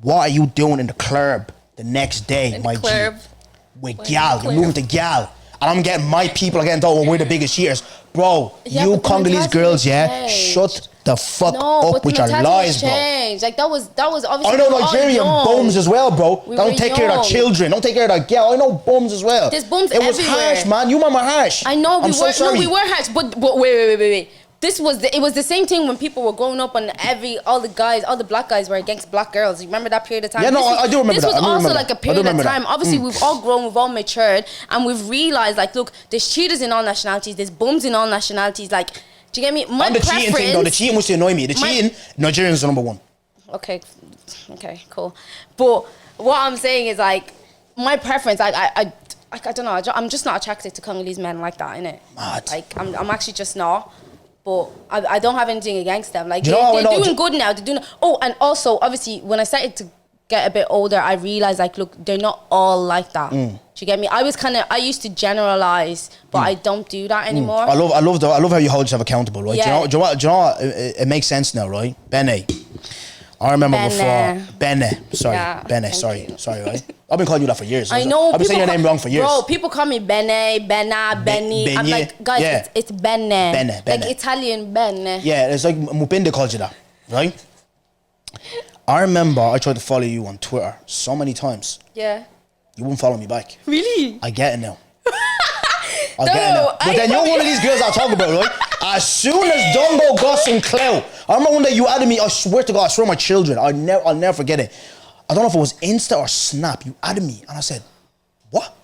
What are you doing in the club the next day, In my the club. G? With gal, you're moving to gal. And I'm getting my people again, though, we're the biggest cheaters. Bro, Yeah, you but the Congolese mentality girls, yeah? changed. Shut the fuck No, up but with the your mentality lies, has bro. changed. Like that was obviously. I know we were all Nigerian young. bums as well, bro. We Don't were take care of their young. children. Don't take care of their girl. I know bums as well. There's bums It was everywhere. harsh, man. You mama harsh. I know I'm so sorry. we were harsh, but wait. This was it was the same thing when people were growing up and all the black guys were against black girls. You remember that period of time? Yeah, no, I do remember this that. was I do also remember like that. a I do period of remember that. time. Obviously, we've all grown, we've all matured, and we've realized like, look, there's cheaters in all nationalities, there's bums in all nationalities. Like, do you get me? My On the cheating thing, though, the cheating used to annoy me. The cheating, Nigerians are number 1. Okay, cool. But what I'm saying is like, my preference, I don't know. I'm just not attracted to Congolese men like that, innit? Mad. Like, I'm actually just not. But I don't have anything against them. Like, Do you know how I they're know? doing good now. They're doing. Oh, and also, obviously, when I started to get a bit older, I realized, like, look, they're not all like that. Do you get me? I used to generalize, but I don't do that anymore. I love how you hold yourself accountable, right? Yeah. Do you know what? It makes sense now, right? Bene. I remember Bene. before. Bene. Sorry. Yeah, Bene. thank Sorry. you. Sorry, right? I've been calling you that for years. I know. I've been saying your name wrong for years. Bro, people call me Bene, Benna, Benny. I'm Benye. like, guys, Yeah. it's Bene. Bene. Like Italian Bene. Yeah, it's like Mupinde calls you that, right? I remember I tried to follow you on Twitter so many times. Yeah. You wouldn't follow me back. Really? I get it now. I No, get it now. But I then you're probably- one of these girls I talk about, right? As soon as Dumbo got some clout, I remember one day you added me, I swear to God, I swear on my children, I'll never forget it. I don't know if it was Insta or Snap, you added me, and I said, what?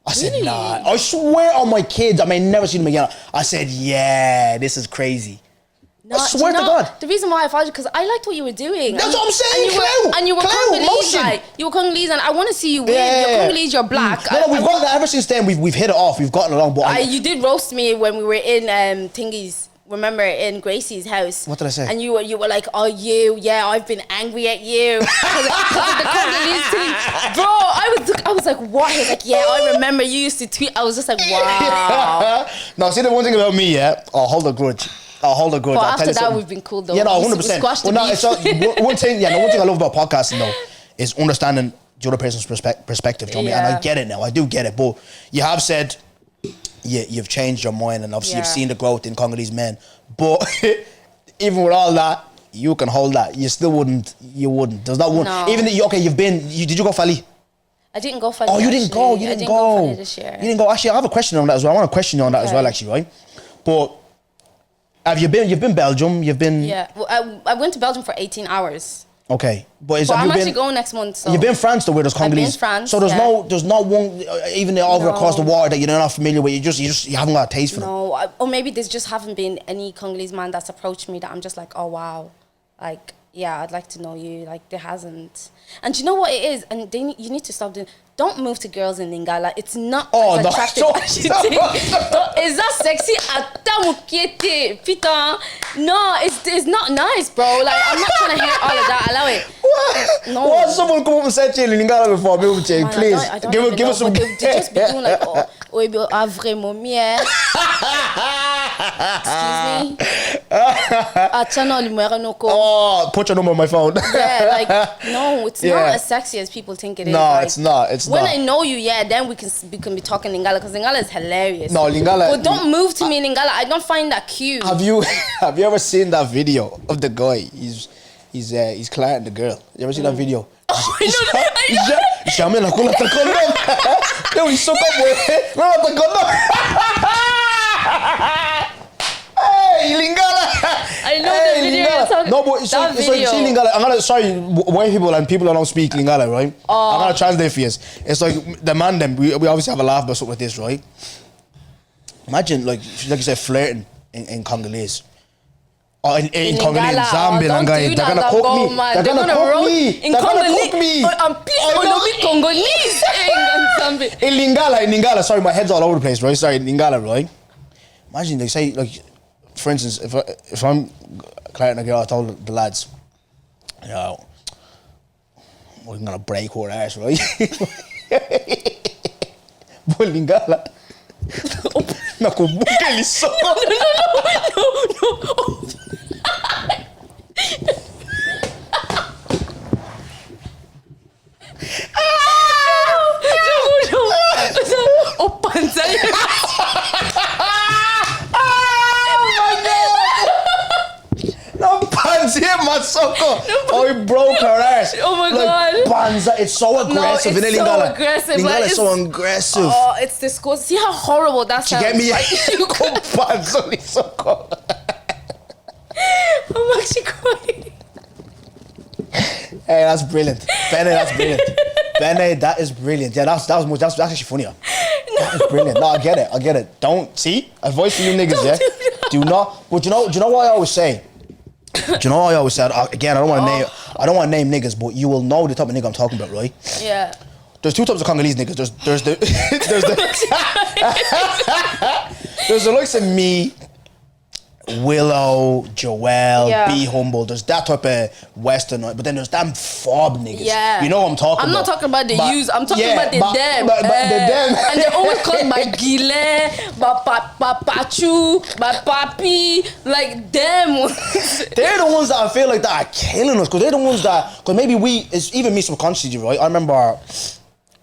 I said, Really? nah. I swear on my kids, I may never see them again. I said, yeah, this is crazy. No, I swear do to you know, God. The reason why I followed you, because I liked what you were doing. That's what I'm saying, And you were clout, Congolese, motion. like, you were Congolese, and I want to see you win. Yeah. You're Congolese, you're black. No, we've gotten ever since then. We've hit it off. We've gotten along. But You did roast me when we were in Tingy's. Remember in Gracie's house? What did I say? And you were like, oh, yeah, I've been angry at you because of the Congolese thing, bro. I was like, what? He was like, yeah, I remember you used to tweet. I was just like, wow. No, see the one thing about me, yeah, I'll hold a grudge. But I'll tell after you that, something. we've been cool though. Yeah, no, We 100%. squashed the Well, no, beef. it's not, one thing I love about podcasting though is understanding the other person's perspective. Do you know what I mean? And I get it now. I do get it. But you have said you've changed your mind, and obviously you've Yeah. seen the growth in Congolese men. But even with all that, you can hold that. You still wouldn't. You wouldn't. There's not one. No. Even did you go Fali? I didn't go for. Oh, you didn't go. You I didn't go go. for this year. You didn't go. Actually, I have a question on that as well. I want to question you on that as Okay. well, actually, right? But have you been? You've been Belgium. You've been. Yeah, well, I went to Belgium for 18 hours. Okay, but But have I'm you actually been? going next month. So You've been France though, where there's I've been Congolese. France, So there's yeah. there's not one even over No. across the water that you're not familiar with. You haven't got a taste for them. No, or maybe there's just haven't been any Congolese man that's approached me that I'm just like, oh wow, like yeah, I'd like to know you. Like there hasn't. And you know what it is? And you need to stop doing. Don't move to girls in Lingala. It's not Oh, as no, attractive stop, as you think. Is that sexy? Atamukiete, putain. No, it's not nice, bro. Like I'm not trying to hear all of that. Allow it. What? No. What? Someone come up and said to you in Lingala before, Man, please I don't give even us know, some. but they just be doing like, oh, vraiment mieux. Excuse me. Oh, put your number on my phone. Yeah, like no, it's not as sexy as people think it is. No, like, it's not. It's when not. I know you, then we can be talking Lingala because Lingala is hilarious. No, Lingala. But don't move to me in Lingala. I don't find that cute. Have you ever seen that video of the guy? He's Clartin the girl. You ever seen that video? Oh, I know. No, he's so good with it. No, the condom. Hey, Lingala. I know the video you're talking. No, but it's like see Lingala. I'm gonna sorry, white people and people that don't speak Lingala, right? I'm gonna translate for you. It's like the man them. We obviously have a laugh about something like this, right? Imagine like you said, flirting in Congolese. Oh, in Congolese, Zambian, they're gonna cook me. They're gonna cook me. In Congolese, please, Congolese. In Lingala. Sorry, my head's all over the place, right? Sorry, Lingala, right? Imagine they say like, for instance, if I'm Clartin a girl, I told the lads, yo, we're gonna break her ass, right? But Lingala. Nakumbuka ile soko. No. Oh, panza. No, Panza Masoko. Oh, he broke her ass. Oh my like, God. Panza, it's so aggressive. No, it's so Lingala. aggressive. Lingala is so aggressive. Oh, it's disgusting. See how horrible that sounds. You get me? Panza Masoko. I'm actually crying. Hey, that's brilliant. Bene, that's brilliant. Bene, that is brilliant. Yeah, that's actually funnier. That is brilliant. No, I get it. Don't see advice for you niggas. Yeah, do not. But you know what I always say. Do you know what I always said? Again, I don't want to name niggas, but you will know the type of nigga I'm talking about, right? Yeah. There's two types of Congolese niggas. There's the there's the likes of me, Willow, Joelle, Be Humble. There's that type of Western, but then there's them fob niggas. Yeah. You know what I'm talking about. I'm not talking about the use. I'm talking about the them. But the them. And they always call my Gile, my Pachu, my Papi, like them. They're the ones that I feel like that are killing us, because they're the ones that, because maybe it's even me subconsciously, right? I remember God,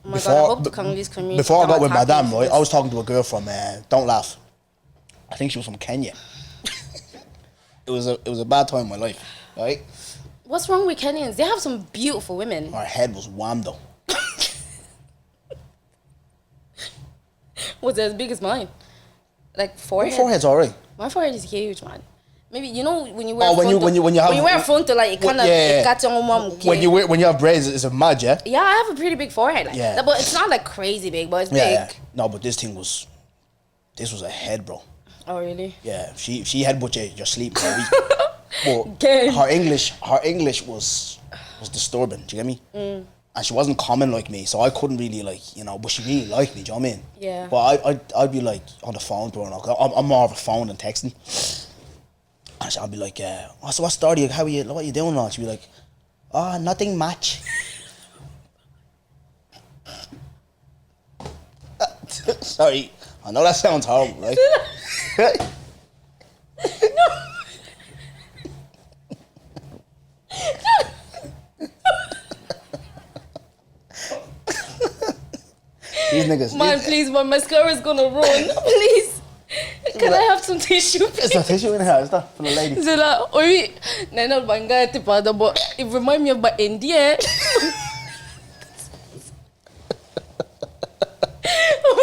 I hope the Congolese community before I got with Madame, right? I was talking to a girl from, don't laugh, I think she was from Kenya. It was a bad time in my life, right? What's wrong with Kenyans? They have some beautiful women. Her head was wham though. Was it as big as mine? Like forehead? My forehead's alright. My forehead is huge, man. Maybe you know when you wear when you wear frontal, like it kind of got your mom. When you have braids, it's a mad, yeah. Yeah, I have a pretty big forehead, like, but it's not like crazy big, but it's big. Yeah. No, but this was a head, bro. Oh really? Yeah, she headbutt your sleep for a week. But her English was disturbing. Do you get me? And she wasn't common like me, so I couldn't really but she really liked me. Do you know what I mean? Yeah. But I'd be like on the phone to her. I'm more of a phone than texting. And I'd be like, so what's story? What are you doing now? She'd be like, nothing much. Sorry, I know that sounds horrible, right? These niggas. Man, please, my mascara's gonna run. Please. Can I have some tissue, please? There's no tissue in here, is that? For the lady. But it reminds me of my India. Oh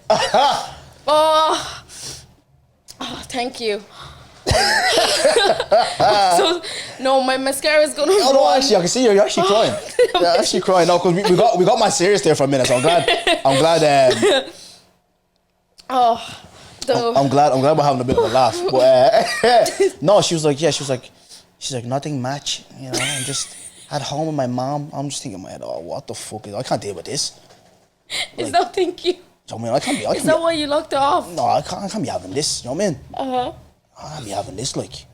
my God. Oh, thank you. So, no, my mascara is gonna. Oh no, actually, I can see you're actually crying. You're actually crying. No, because we got my serious there for a minute. So I'm glad. I'm glad we're having a bit of a laugh. But no, she was like, nothing much. You know, I'm just at home with my mom. I'm just thinking in my head, what the fuck I can't deal with this. It's not thank you. I mean, I can't be. Is that why you locked her off? No, I can't be having this. You know what I mean? I can't be having this, like.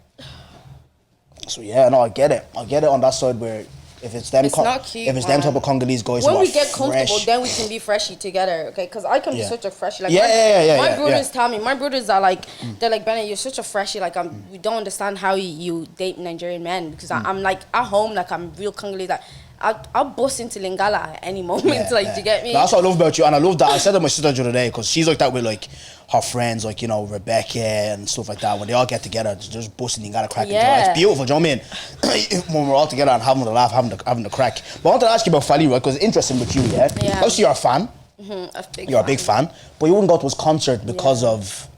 So yeah, no, I get it on that side where If it's them, It's not cute, if it's them man. type of Congolese guys When who we are get comfortable, fresh. then we can be freshy together, okay? Because I can be Yeah. such a freshie. Like Yeah, my yeah, brothers yeah. tell me, my brothers are like, they're like, Bene, you're such a freshie. Like, we don't understand how you date Nigerian men because I'm like at home, like I'm real Congolese. Like, I'll bust into Lingala at any moment. Like, do you get me? That's what I love about you, and I love that. I said that to my sister the other day because she's like that with like her friends, like, you know, Rebecca and stuff like that. When they all get together, they're just busting and got a crack. Yeah. It's beautiful, do you know what I mean? When we're all together and having a laugh, having the crack. But I wanted to ask you about Fally, right? Because it's interesting with you, yeah. Yeah. Obviously, you're a fan. You're a big fan, but you wouldn't go to his concert because of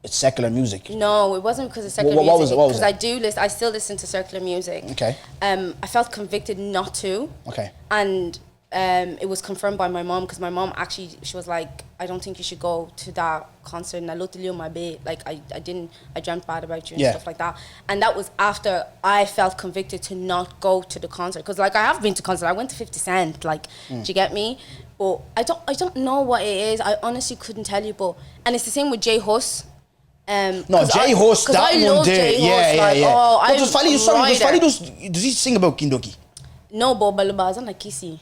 it's secular music. No, it wasn't because of secular What was music. it? What was Because I still listen to secular music. Okay. I felt convicted not to. Okay. And it was confirmed by my mom because my mom actually, she was like, I don't think you should go to that concert. And I looked at you on my bed, like I dreamt bad about you and stuff like that. And that was after I felt convicted to not go to the concert. Because like I have been to concerts, I went to 50 Cent, like, do you get me? But I don't know what it is. I honestly couldn't tell you. But and it's the same with Jay Huss. No, Jay Huss, that one there. Yeah. Oh, But does Fally does he sing about Kindoki? No, but Baluba, like Kissy.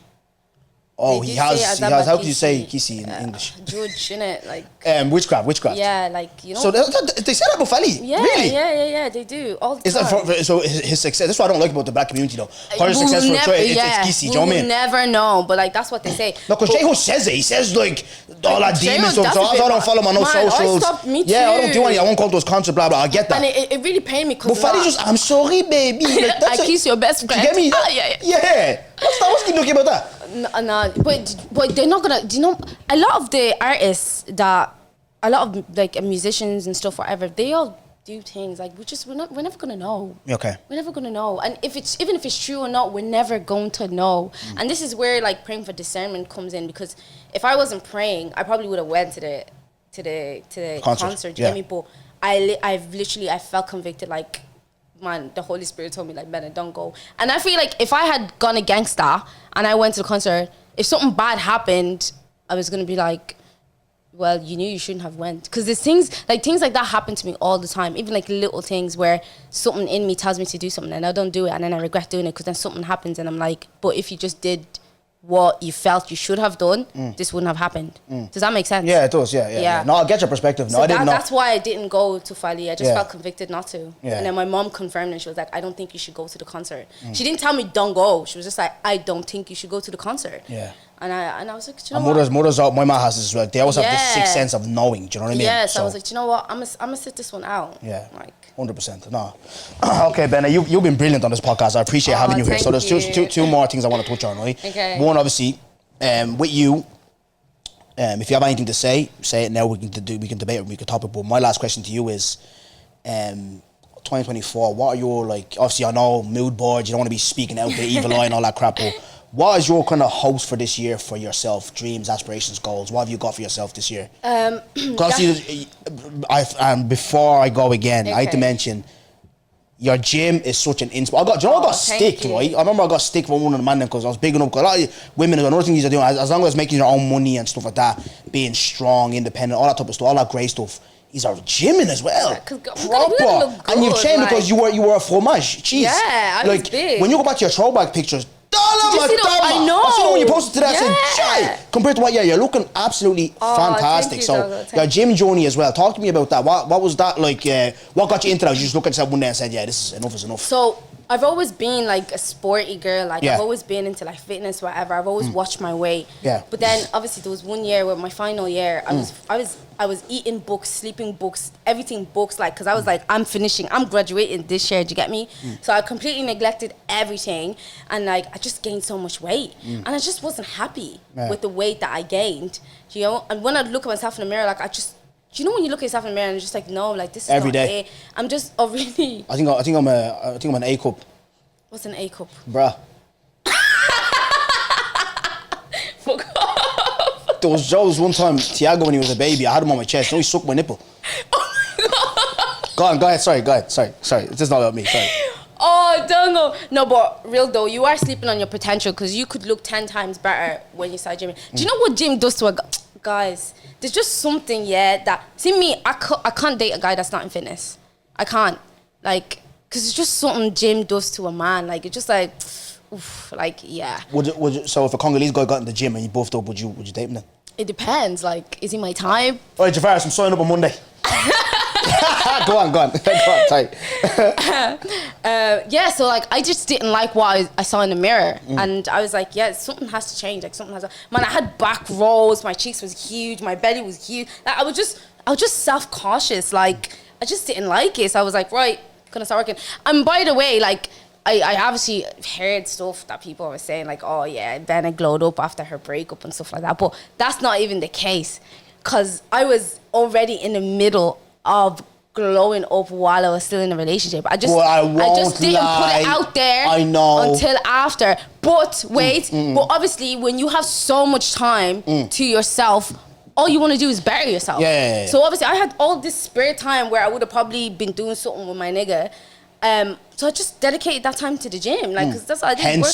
Oh, They he do has. say He has. Azaba How could you Kissy. say kissy in English? Judge, innit? Like, Witchcraft. yeah, like, you know. So they say that about Fally. yeah, Really? yeah, they do. All the Is time. that so? His success. That's what I don't like about the black community, though. Her success for it's kissy. Do you know what I We'll mean? never know, but like, that's what they say. No, because Jay Huss says it. He says like all that Jay demon Huss, stuff. that's So a bit I don't follow him on no man, I socials. stopped, me Yeah, I don't too. do anything. I won't come to those concerts. Blah blah. I get that. And it really pained me But because Fally just, I'm sorry, baby. Like, that's I kiss your best Do you friend. get me? Ah, yeah. Yeah. What's he looking about that? No, but they're not gonna. Do you know? A lot of the artists that, a lot of like musicians and stuff, whatever, they all do things like we're never gonna know. Okay. We're never gonna know, and even if it's true or not, we're never going to know. And this is where like praying for discernment comes in, because if I wasn't praying, I probably would have went to the concert. Do you get me? But I felt convicted, like, man, the Holy Spirit told me, like, Bene, don't go. And I feel like if I had gone a gangster and I went to the concert, if something bad happened, I was gonna be like, well, you knew you shouldn't have went. Because there's things like that happen to me all the time. Even like little things where something in me tells me to do something and I don't do it, and then I regret doing it because then something happens and I'm like, but if you just did what you felt you should have done, this wouldn't have happened. Does that make sense? Yeah, it does. Yeah. No, I get your perspective. No, So I didn't know. that's why I didn't go to Fally. I just Yeah. felt convicted not to. Yeah. And then my mom confirmed, and she was like, I don't think you should go to the concert. She didn't tell me don't go. She was just like, I don't think you should go to the concert. Yeah. And I was like, do you And know what? mothers out. My mom has this as well. They always have this Yeah. sixth sense of knowing. Do you know what I mean? Yes, I was like, do you know what? I'm gonna sit this one out. Yeah. Like, 100%. No. Okay, Bene, you've been brilliant on this podcast. I appreciate having you here. So thank there's you. two more things I want to touch on, right? Okay. One, obviously, with you, if you have anything to say it now. We can debate it, we can talk it. But my last question to you is, 2024. What are your, like? Obviously, I know mood boards. You don't want to be speaking out the evil eye and all that crap. But what is your kind of hopes for this year for yourself? Dreams, aspirations, goals. What have you got for yourself this year? Because before I go again, I have to Okay. mention. Your gym is such an inspiration. I got thank stick, you. right? I remember I got stick from one of the men because I was big enough. Because a lot of women, another thing you're doing, as long as making your own money and stuff like that, being strong, independent, all that type of stuff, all that great stuff. He's our gymming as well. Yeah, 'cause we proper. gotta look And you've good, changed like- because you were a fromage. Jeez. Yeah, I was like, big. when you go back to your throwback pictures, Did you see the- I know. I seen it when you posted today. I said, Yeah. "Chai." Compared to what, you're looking absolutely Oh, fantastic. thank you, So Douglas, thank your gym journey as well. Talk to me about that. What was that like? What got you into that? You just looked at yourself one day and said, "Yeah, this is enough." So I've always been like a sporty girl. Like Yeah. I've always been into like fitness, whatever. I've always watched my weight. Yeah. But then obviously there was one year where my final year, I was eating books, sleeping books, everything books. Like, cause I was like, I'm graduating this year. Do you get me? So I completely neglected everything, and like I just gained so much weight, and I just wasn't happy Yeah. with the weight that I gained. You know, and when I look at myself in the mirror, like do you know when you look at yourself in the mirror and you're just like, no, like this is Every not day. it. I'm just really. I think I'm an A cup, What's an A cup? bruh. Fuck off. There was Joe's one time, Tiago, when he was a baby, I had him on my chest. You know, he sucked my nipple. Go ahead. Sorry. It's just not about me. Sorry. Oh, don't go. No, but real though, you are sleeping on your potential because you could look 10 times better when you start gymming. Do you know what gym does to a guys? There's just something, that... See me, I can't date a guy that's not in fitness. I can't. Like, Because it's just something gym does to a man. Like, it's just like, oof, like, yeah. So if a Congolese guy got in the gym and you buffed up, would you date him then? It depends. Like, is he my type? All right, Javaris, I'm signing up on Monday. Go on. Tight. Yeah, so like I just didn't like what I saw in the mirror, and I was like, yeah, something has to change. Like something has to. Man, I had back rolls, my cheeks was huge, my belly was huge. Like, I was just self-cautious. Like I just didn't like it. So I was like, right, gonna start working. And by the way, like I obviously heard stuff that people were saying, like, oh yeah, Bene glowed up after her breakup and stuff like that. But that's not even the case, because I was already in the middle of glowing up while I was still in a relationship. I just didn't put it out there. I know. Until after. But wait, but obviously when you have so much time to yourself, all you want to do is bury yourself. Yeah. So obviously I had all this spare time where I would have probably been doing something with my nigga. So I just dedicated that time to the gym, like, cause that's what I did.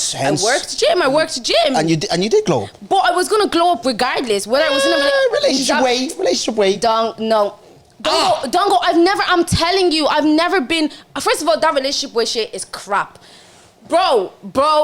I worked gym. And you did glow up. But I was gonna glow up regardless, whether I was in a relationship way. Don't go. I'm telling you, I've never been. First of all, that relationship way shit is crap. Bro,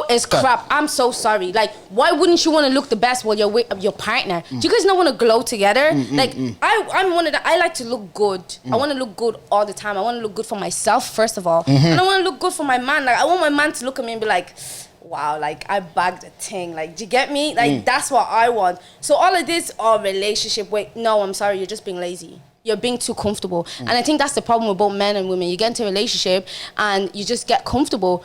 is crap. I'm so sorry. Like, why wouldn't you want to look the best while you're with your partner? Do you guys not want to glow together? I'm one of the, I like to look good. I want to look good all the time. I want to look good for myself, first of all. And I want to look good for my man. Like, I want my man to look at me and be like, wow, like, I bagged a thing. Like, do you get me? Like, that's what I want. So all of this, relationship, wait, no, I'm sorry, you're just being lazy. You're being too comfortable. And I think that's the problem with both men and women. You get into a relationship and you just get comfortable.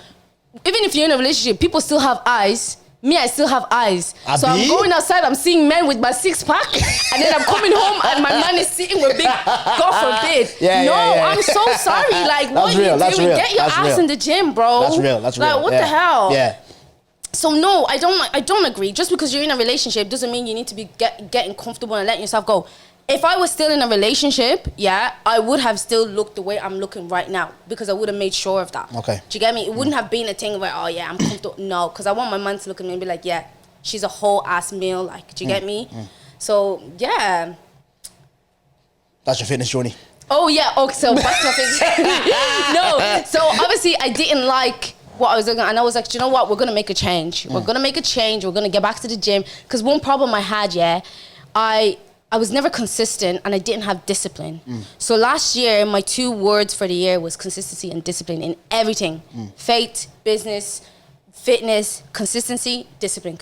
Even if you're in a relationship, people still have eyes. Me, I still have eyes. So I'm going outside, I'm seeing men with my six-pack, and then I'm coming home and my man is sitting with big, God forbid. I'm so sorry. Like, what are you doing? Get your ass in the gym, bro. That's real. Like, what the hell? Yeah. So no, I don't agree. Just because you're in a relationship doesn't mean you need to be getting comfortable and letting yourself go. If I was still in a relationship, I would have still looked the way I'm looking right now, because I would have made sure of that. Okay. Do you get me? It wouldn't have been a thing where, oh yeah, I'm comfortable. No, because I want my man to look at me and be like, yeah, she's a whole ass meal. Like, do you get me? So yeah. That's your fitness journey. Oh yeah. Okay, so back to my fitness journey. No. So obviously I didn't like what I was doing, and I was like, you know what? We're gonna make a change. We're gonna make a change. We're gonna get back to the gym. Because one problem I had, I was never consistent and I didn't have discipline. So last year, my 2 words for the year was consistency and discipline in everything. Faith, business, fitness, consistency, discipline.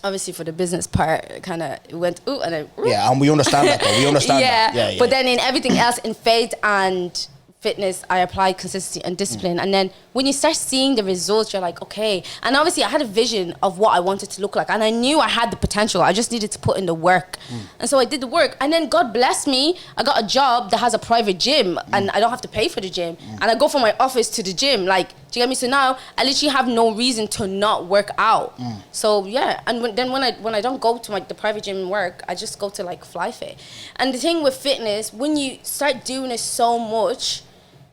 Obviously for the business part, it kind of went, ooh, and then, ooh. Yeah, and we understand that though. We understand that. Yeah. But then in everything else, in faith and fitness, I applied consistency and discipline. And then when you start seeing the results, you're like, okay. And obviously I had a vision of what I wanted to look like, and I knew I had the potential. I just needed to put in the work. And so I did the work, and then God bless me, I got a job that has a private gym, and I don't have to pay for the gym. And I go from my office to the gym. Like, do you get me? So now I literally have no reason to not work out. So yeah, and when I don't go to the private gym and work, I just go to like FlyFit. And the thing with fitness, when you start doing it so much,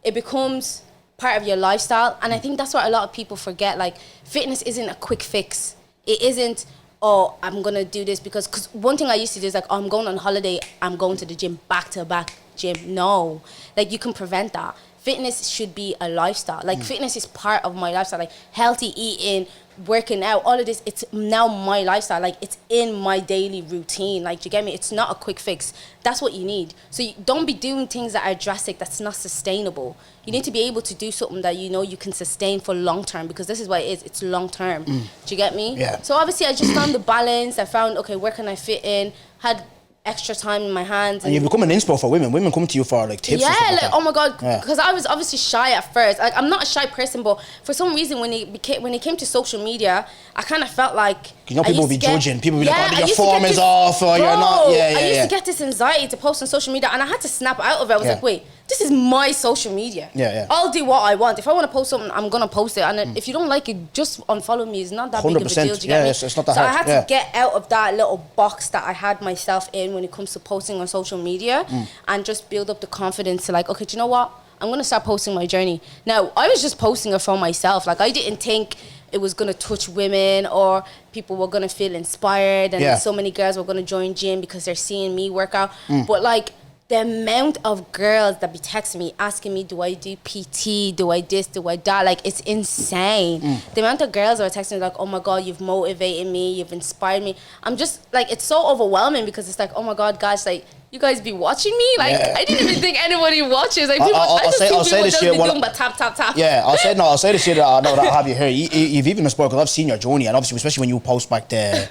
it becomes part of your lifestyle. And I think that's what a lot of people forget. Like, fitness isn't a quick fix. It isn't, oh, I'm going to do this because one thing I used to do is like, oh, I'm going on holiday, I'm going to the gym, back-to-back gym. No. Like, you can prevent that. Fitness should be a lifestyle. Like, fitness is part of my lifestyle. Like, healthy eating, working out, all of this, it's now my lifestyle. Like, it's in my daily routine. Like, do you get me? It's not a quick fix. That's what you need. So you don't be doing things that are drastic, that's not sustainable. You need to be able to do something that you know you can sustain for long term, because this is what it is. It's long term. Do you get me? Yeah. So obviously I just found the balance. I found, okay, where can I fit in? Had extra time in my hands. And you become an inspo for women. Women come to you for like tips. Yeah, and stuff like, oh my God, because I was obviously shy at first. Like, I'm not a shy person, but for some reason when it came to social media, I kind of felt like, you know, people will be judging. People will be like, oh, your form is off, or you're not. I used to get this anxiety to post on social media, and I had to snap out of it. I was like, wait, this is my social media. I'll do what I want. If I want to post something, I'm gonna post it. And if you don't like it, just unfollow me. It's not that big of a deal. Do you get me? It's not that so hard. I had to get out of that little box that I had myself in when it comes to posting on social media, and just build up the confidence to like, okay, do you know what? I'm gonna start posting my journey. Now, I was just posting it for myself. Like, I didn't think it was gonna touch women or people were gonna feel inspired, and so many girls were gonna join gym because they're seeing me work out. But like, the amount of girls that be texting me, asking me, do I do PT? Do I this? Do I that? Like, it's insane. The amount of girls that are texting me like, oh my God, you've motivated me, you've inspired me. I'm just like, it's so overwhelming because it's like, oh my God, guys, like, you guys be watching me? Like, I didn't even think anybody watches. Like, people, I'll say this shit. Doing but tap. Yeah, I'll say this shit that I know that I have you here. You've even spoken, because I've seen your journey, and obviously, especially when you post back the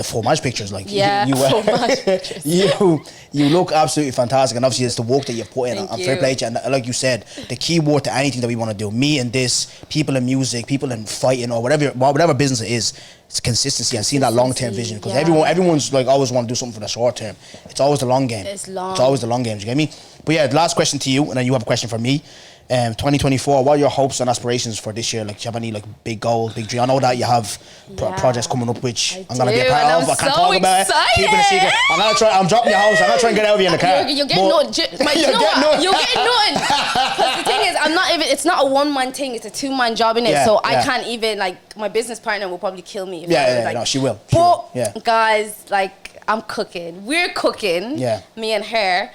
fromage pictures, like you look absolutely fantastic, and obviously it's the work that you've put in. Thank and you. fair play to you. And like you said, the key word to anything that we want to do, me and this, people in music, people in fighting, or whatever business it is, it's consistency and seeing that long-term vision. Because everyone's like always want to do something for the short term. It's always the long game. It's long. It's always the long game. Do you get me? But yeah, last question to you, and then you have a question for me. 2024, what are your hopes and aspirations for this year? Like, do you have any like big goals, big dreams? I know that you have projects coming up, which I'm gonna be a part of. I can't talk about it. Keep it a secret. I'm dropping your house. I'm gonna try and get out of you in the car. You're getting nothing. You're getting nothing. Because the thing is, I'm not even. It's not a one-man thing. It's a two-man job in it. So I can't even, like, my business partner will probably kill me. No, she will. But guys, like, I'm cooking. We're cooking. Yeah. Me and her.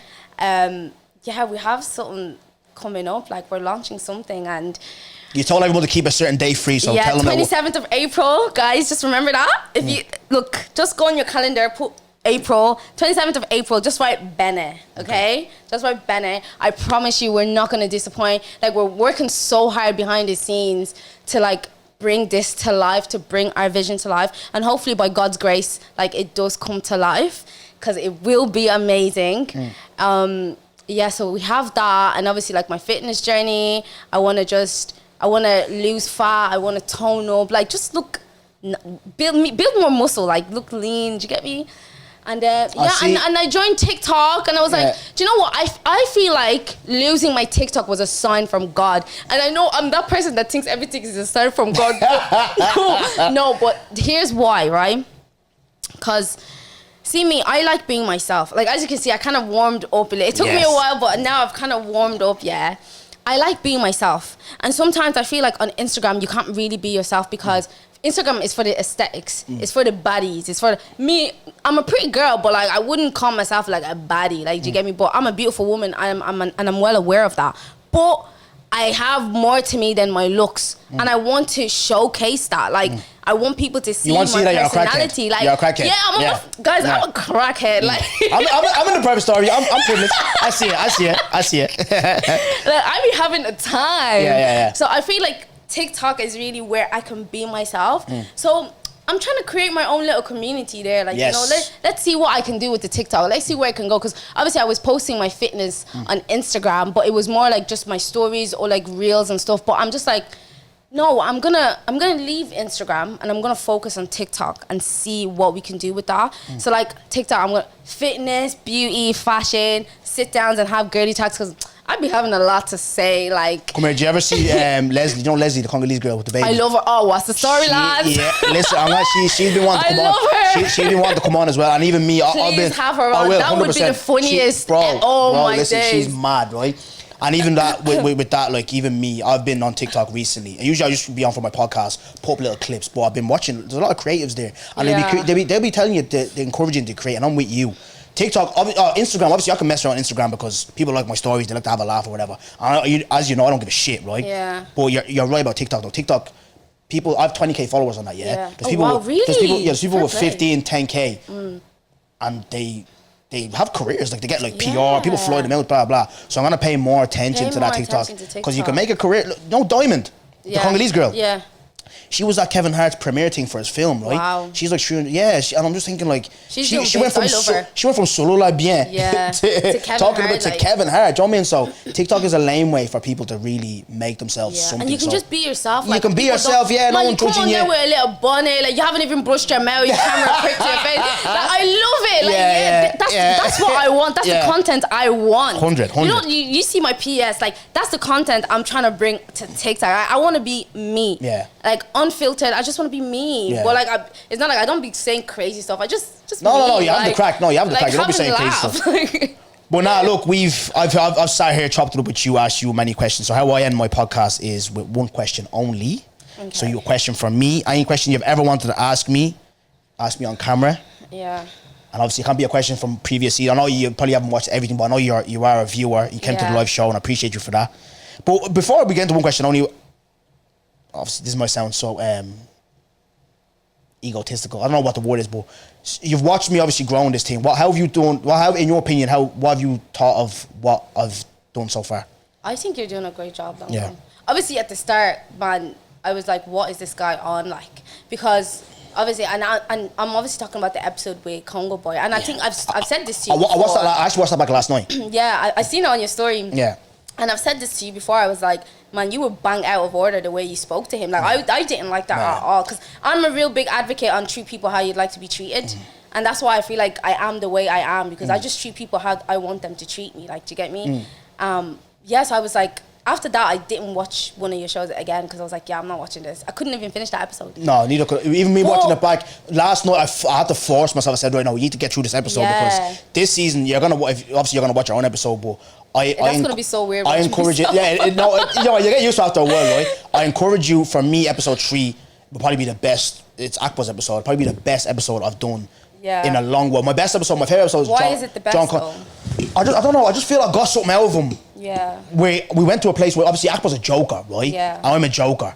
We have something coming up. Like, we're launching something, and you told everyone to keep a certain day free, so tell them 27th of April, guys, just remember that. If you look, just go on your calendar, put April 27th of April, just write Bene, okay? Just write Bene. I promise you, we're not going to disappoint. Like, we're working so hard behind the scenes to, like, bring this to life, to bring our vision to life, and hopefully by God's grace, like, it does come to life, because it will be amazing. So we have that, and obviously, like, my fitness journey, I want to lose fat, I want to tone up, like, just build more muscle, like, look lean, do you get me? And and I joined TikTok, and I was like, do you know what, I feel like losing my TikTok was a sign from God. And I know I'm that person that thinks everything is a sign from God. No, but here's why, right? Because see me, I like being myself. Like, as you can see, I kind of warmed up a little. It took me a while, but now I've kind of warmed up, I like being myself. And sometimes I feel like on Instagram, you can't really be yourself, because Instagram is for the aesthetics. It's for the bodies. It's for me. I'm a pretty girl, but, like, I wouldn't call myself, like, a baddie. Like, do you get me? But I'm a beautiful woman. And I'm well aware of that. But I have more to me than my looks. And I want to showcase that. Like, I want people to see my personality. Like, you're a crackhead. I'm a crackhead. Like, I'm in the private story. I'm privileged. I see it. Like, I be having a time. Yeah. So I feel like TikTok is really where I can be myself. So I'm trying to create my own little community there. Like, you know, let's see what I can do with the TikTok. Let's see where I can go. Because obviously I was posting my fitness on Instagram, but it was more like just my stories or like reels and stuff. But I'm just like, no, I'm gonna leave Instagram and I'm gonna focus on TikTok and see what we can do with that. So like TikTok, I'm gonna fitness, beauty, fashion, sit downs and have girly talks, because I'd be having a lot to say. Like, come here, did you ever see Leslie? You know Leslie, the Congolese girl with the baby? I love her. Oh, what's the story, lads? Yeah, listen, she's been wanting to come on. She's been wanting to come on as well, and even me. Please have her on. That would be the funniest. My listen, days. She's mad, right? And even that, with that, like, even me, I've been on TikTok recently. And usually I just be on for my podcast, put up little clips, but I've been watching. There's a lot of creatives there, and they'll be telling you, they're encouraging you to create, and I'm with you. TikTok, Instagram, obviously I can mess around Instagram because people like my stories, they like to have a laugh or whatever. And as you know, I don't give a shit, right? Yeah. But you're right about TikTok though. TikTok, people, I have 20k followers on that, There's people, wow, really? There's people with 15, 10k, and they have careers, like they get like PR, people fly them out, blah blah. So I'm gonna pay more attention to that TikTok, because you can make a career. No, Diamond, the Congolese girl. Yeah. She was at Kevin Hart's premiere thing for his film, right? Wow. She's like, and I'm just thinking, like, she went from Solo La Bien to Kevin Hart. Do you know what I mean? So TikTok is a lame way for people to really make themselves something. And you can just be yourself. Like, you can be yourself, no one judging you. You come on there with a little bunny, like, you haven't even brushed your mouth, your camera pricked to your face. Like, I love it. Like, that's what I want. That's the content I want. 100. You know, you see my PS, like, that's the content I'm trying to bring to TikTok. I want to be me. Yeah. Like, unfiltered. I just want to be me. But like, it's not like I don't be saying crazy stuff. I just no. Me. You have the crack. No, you have the crack. You don't be saying crazy stuff. But now, look, I've sat here, chopped it up with you, asked you many questions. So how I end my podcast is with one question only. Okay. So you a question from me. Any question you've ever wanted to ask me on camera. Yeah. And obviously, it can't be a question from previous season. I know you probably haven't watched everything, but I know you are a viewer. You came to the live show, and I appreciate you for that. But before we get into one question, obviously, this might sound so egotistical. I don't know what the word is, but you've watched me obviously grow in this team. How have you done? In your opinion, what have you thought of what I've done so far? I think you're doing a great job, though. Yeah. Obviously, at the start, man, I was like, "What is this guy on?" Like, because obviously, and I'm obviously talking about the episode with Congo Boy, and I think I've said this to you. I actually watched that back last night. Yeah, I seen it on your story. Yeah. And I've said this to you before. I was like, man, you were bang out of order the way you spoke to him. Like, I didn't like that at all. Because I'm a real big advocate on treat people how you'd like to be treated. And that's why I feel like I am the way I am. Because I just treat people how I want them to treat me. Like, do you get me? Yes, I was like, after that, I didn't watch one of your shows again. Because I was like, yeah, I'm not watching this. I couldn't even finish that episode. No, neither could. Even me watching it back, last night, I had to force myself. I said, right now, we need to get through this episode. Because this season, obviously you're going to watch your own episode, but that's going to be so weird. I encourage it. Yeah, you get used to it after a while, right? I encourage you. For me, episode 3 will probably be the best. It's Akba's episode. It'll probably be the best episode I've done in a long while. My best episode, my favorite episode is Why is it the best though? I don't know. I just feel I got something out of him. Yeah. We went to a place where obviously Akba's a joker, right? Yeah. I'm a joker,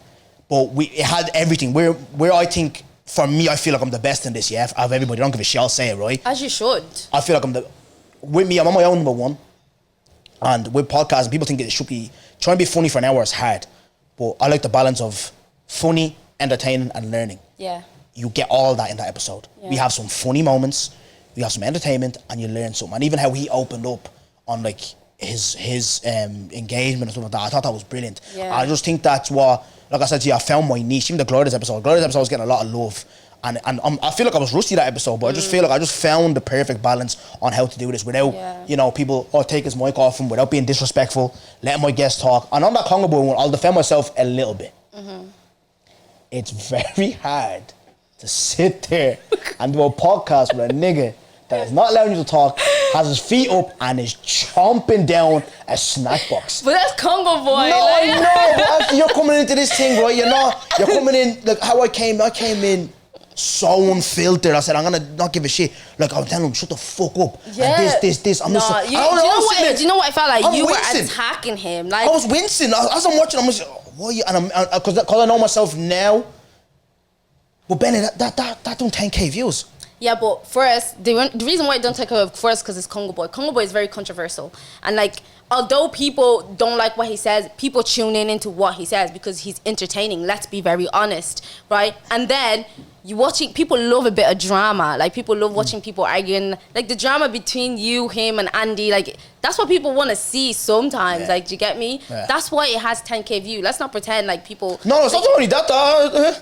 but it had everything. Where I think, for me, I feel like I'm the best in this. Yeah, of everybody. I don't give a shit. I'll say it, right? As you should. I feel like I'm on my own number 1. And with podcasting, people think it should be, trying to be funny for an hour is hard. But I like the balance of funny, entertaining, and learning. Yeah. You get all that in that episode. Yeah. We have some funny moments, we have some entertainment, and you learn something. And even how he opened up on like his engagement and stuff like that, I thought that was brilliant. Yeah. I just think that's what, like I said to you, I found my niche. Even the Glorious episode was getting a lot of love. And I feel like I was rusty that episode, but I just feel like I just found the perfect balance on how to do this without, people take his mic off him, without being disrespectful, letting my guests talk. And on that Congo Boy one, I'll defend myself a little bit. It's very hard to sit there and do a podcast with a nigga that is not allowing you to talk, has his feet up, and is chomping down a snack box. But that's Congo Boy. No, I know. But you're coming into this thing, right? You're coming in, like how I came in so unfiltered. I said, I'm gonna not give a shit. Like, I'm telling him, shut the fuck up. Yeah. And this. I'm just like, do you know what I felt like? You were attacking him. Like, I was wincing. As I'm watching, I'm just, what are you? And because I know myself now. But Bene, that don't 10K views. Yeah, but first, the reason why it don't take off first because it's Congo Boy. Congo Boy is very controversial. And like, although people don't like what he says, people tune into what he says because he's entertaining. Let's be very honest, right? And then people love a bit of drama. Like, people love watching people arguing. Like, the drama between you, him, and Andy, like, that's what people want to see sometimes. Yeah. Like, do you get me? Yeah. That's why it has 10K views. Let's not pretend like people... No, it's not only that.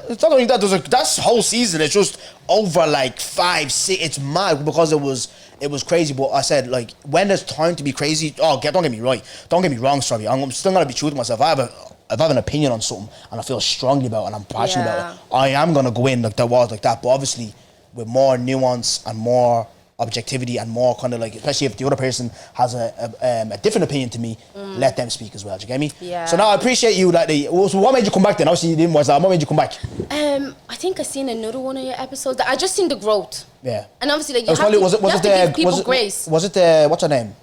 It's not only that. That's whole season. It's just over like 5, 6. It's mad because it was crazy. But I said, like, when there's time to be crazy... don't get me right. Don't get me wrong, sorry. I'm still going to be true to myself. If I have an opinion on something and I feel strongly about it and I'm passionate about it, I am going to go in like that. But obviously, with more nuance and more objectivity and more kind of like, especially if the other person has a different opinion to me, let them speak as well. Do you get me? Yeah. So now I appreciate you. So what made you come back then? Obviously you didn't watch that. What made you come back? I think I seen another one of your episodes. I just seen the growth. Yeah. And obviously, like, you have to give people grace. Was it the, what's her name?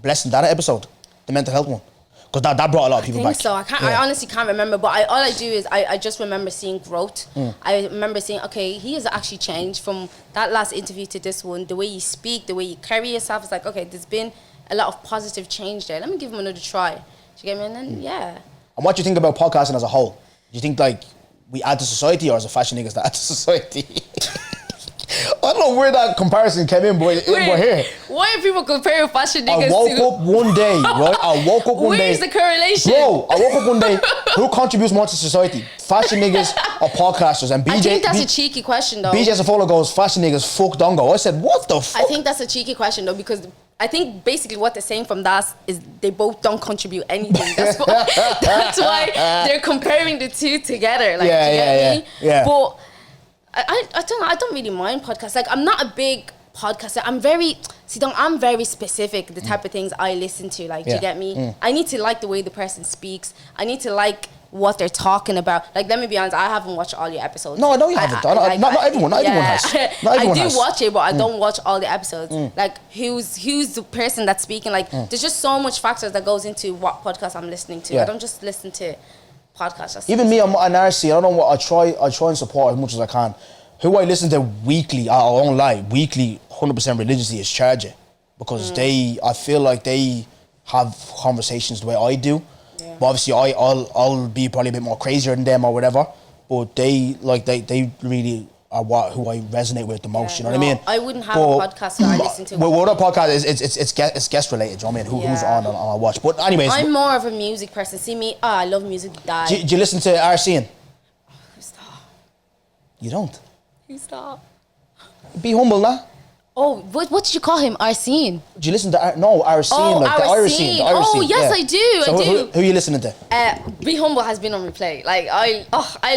Blessing Data episode? The mental health one? Because that brought a lot of people back. I think so. I honestly can't remember. But all I do is I just remember seeing growth. I remember seeing, okay, he has actually changed from that last interview to this one. The way you speak, the way you carry yourself. It's like, okay, there's been a lot of positive change there. Let me give him another try. Do you get me? And then, yeah. And what do you think about podcasting as a whole? Do you think, like, we add to society, or is it fashion niggas that add to society? I don't know where that comparison came in, but we're here. Why are people comparing fashion niggas to... I woke up one day, right? Where's the correlation? Bro, I woke up one day. Who contributes more to society? Fashion niggas or podcasters? And BJ... I think that's a cheeky question, though. BJ Safolo goes, fashion niggas, fuck Dongo. I said, what the fuck? I think that's a cheeky question, though, because... I think basically what they're saying from that is they both don't contribute anything. That's why they're comparing the two together. Like, do you get me? Yeah. But I don't really mind podcasts. Like, I'm not a big podcaster. I'm very specific, the type of things I listen to. Like, do you get me? I need to like the way the person speaks. I need to like what they're talking about. Like, let me be honest, I haven't watched all your episodes. No, I know you haven't. Not everyone has. Not everyone I do has. watch it, but I don't watch all the episodes. Like, who's the person that's speaking? Like, there's just so much factors that goes into what podcast I'm listening to. I don't just listen to podcasts. Even me, I'm an RC. I don't know what I try and support as much as I can. Who I listen to weekly, I won't lie, weekly, 100% religiously is Charger, because I feel like they have conversations the way I do. Yeah. But obviously, I'll be probably a bit more crazier than them or whatever. But they really are who I resonate with the most. You know what I mean? I wouldn't have a podcast that I listen to. Well, what a podcast it's guest related. You know what I mean? Who's on and I watch. But anyways, I'm more of a music person. See me? I love music. Do you listen to RCN? Stop. You don't. You stop. Be humble, nah. Oh, what did you call him? Arsene. Do you listen to Arsene? Oh, like the Arsene. Oh, yes, I do. So I do. Who are you listening to? Be Humble has been on replay. Like I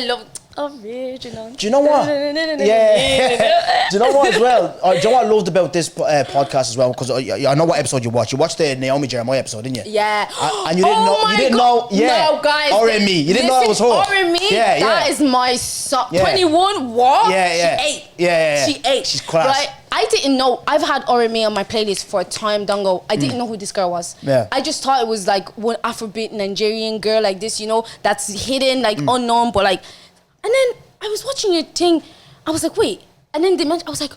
love original. Do you know what? Yeah. Do you know what as well? Do you know what I loved about this podcast as well? Because I know what episode you watched. You watched the Naomi Jeremiah episode, didn't you? Yeah. And you didn't know. You didn't know. Yeah. No, guys. R&Me. You didn't know it was her. R&Me. Yeah, That is my song. Yeah. 21. What? Yeah. She ate. Yeah. She ate. She's class. Right? I didn't know. I've had R&Me on my playlist for a time. Dango. I didn't know who this girl was. Yeah. I just thought it was like one Afrobeat Nigerian girl like this. You know, that's hidden, like unknown, but like, and then I was watching your thing. I was like, wait. And then they mentioned, I was like,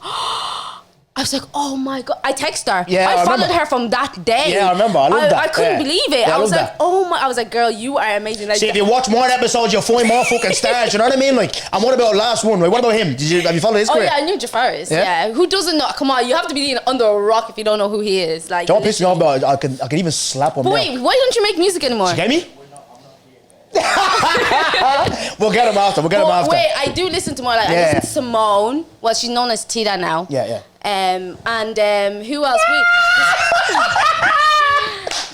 oh my God. I texted her. Yeah, I followed her from that day. Yeah, I remember. I love that. I couldn't believe it. Yeah, I was like, that. oh my. I was like, girl, you are amazing. Like, see, if you watch more episodes, you'll find more fucking stars. You know what I mean? Like, and what about last one? Right? What about him? Have you followed his career? Oh yeah, I knew Jafaris. Yeah. Who doesn't know? Come on, you have to be under a rock if you don't know who he is. Like, don't piss me off about it. I can even slap him. But wait, why don't you make music anymore? You get me? We'll get him after. Wait, I do listen to more. Like, I listen to Simone. Well, she's known as Tita now. Yeah. And who else?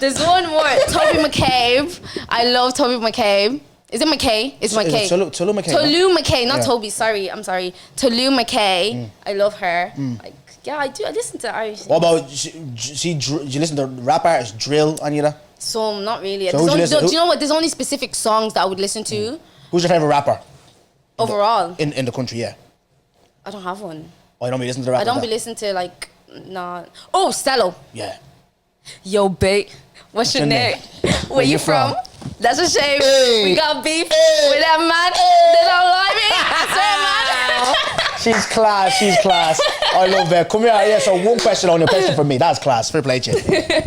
There's one more. Toby McCabe. I love Toby McCabe. Is it McKay? It's McKay. Tolu McKay. Tolu McKay, not Toby. Sorry, I'm sorry. Tolu McKay. I love her. Like, yeah, I do. I listen to Irish. What about do you listen to rap artists, drill, any of that? So not really. So do you know what? There's only specific songs that I would listen to. Who's your favorite rapper? Overall, in the country, yeah. I don't have one. Oh, you don't be listening to rap. I don't be listening to like Oh, Stello. Yeah. Yo, babe, what's your name? Where you from? That's a shame. Hey. We got beef with that man. They don't like me. I swear, man. She's class. I love her. Come here. Yeah, so one question on your question for me. That's class. Fair play to you.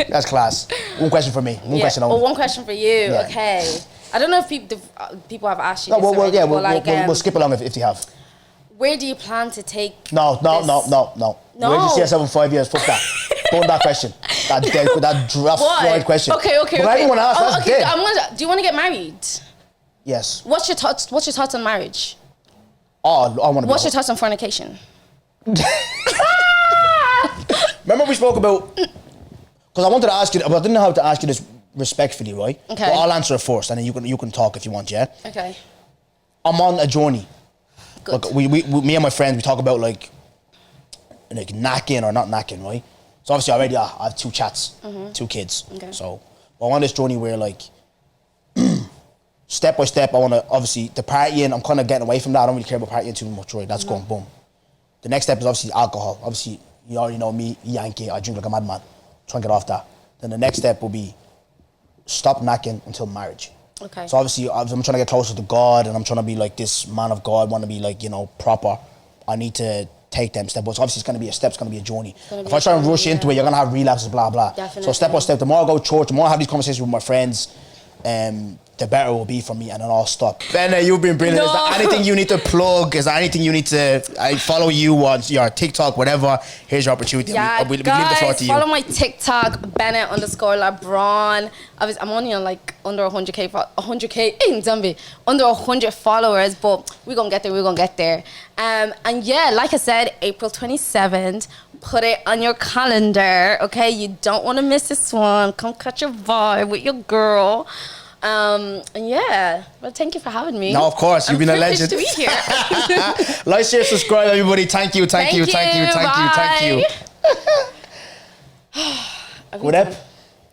That's class. One question for me. One question on. Oh, one question for you. Yeah. Okay. I don't know if people have asked you this already, we'll skip along if you have. Where do you plan to take No. No. Where do you see yourself in 5 years? Fuck that. Don't that question. That fried question. Okay. But everyone asks, that's okay. dead. Do you want to get married? Yes. What's your thoughts on marriage? Oh, I want to. What's your thoughts on fornication? Remember we spoke about, because I wanted to ask you, but I didn't know how to ask you this respectfully, right? Okay. But I'll answer it first, and then you can talk if you want, yeah? Okay. I'm on a journey. Good. Like, we me and my friends, we talk about like knacking or not knacking, right? So obviously already I have 2 chats, 2 kids. Okay. So I'm on this journey where like, step by step, I want to, obviously, the partying, I'm kind of getting away from that. I don't really care about partying too much, right? That's going boom. The next step is obviously alcohol. Obviously, you already know me, Yankee, I drink like a madman. Try and get off that. Then the next step will be stop knacking until marriage. Okay. So obviously, I'm trying to get closer to God, and I'm trying to be like this man of God, want to be like, proper. I need to take them steps. But obviously, it's going to be a step, it's going to be a journey. If I try and rush into it, you're going to have relapses, blah, blah. Definitely. So step by step, the more I go to church, the more I have these conversations with my friends, the better it will be for me, and then I'll stop. Bene, you've been brilliant. No. Is there anything you need to plug? Is there anything you need to follow you on your TikTok, whatever? Here's your opportunity. Yeah, we leave the floor to you. Follow my TikTok, Bene_LeBron. I'm only on like under 100k in Zambia, under 100 followers, but we're gonna get there. And yeah, like I said, April 27th. Put it on your calendar, okay? You don't want to miss this one. Come catch your vibe with your girl. And yeah, well, thank you for having me. No, of course, you've been a legend. To be here. Like, share, subscribe, everybody. Thank you. Bye. What up?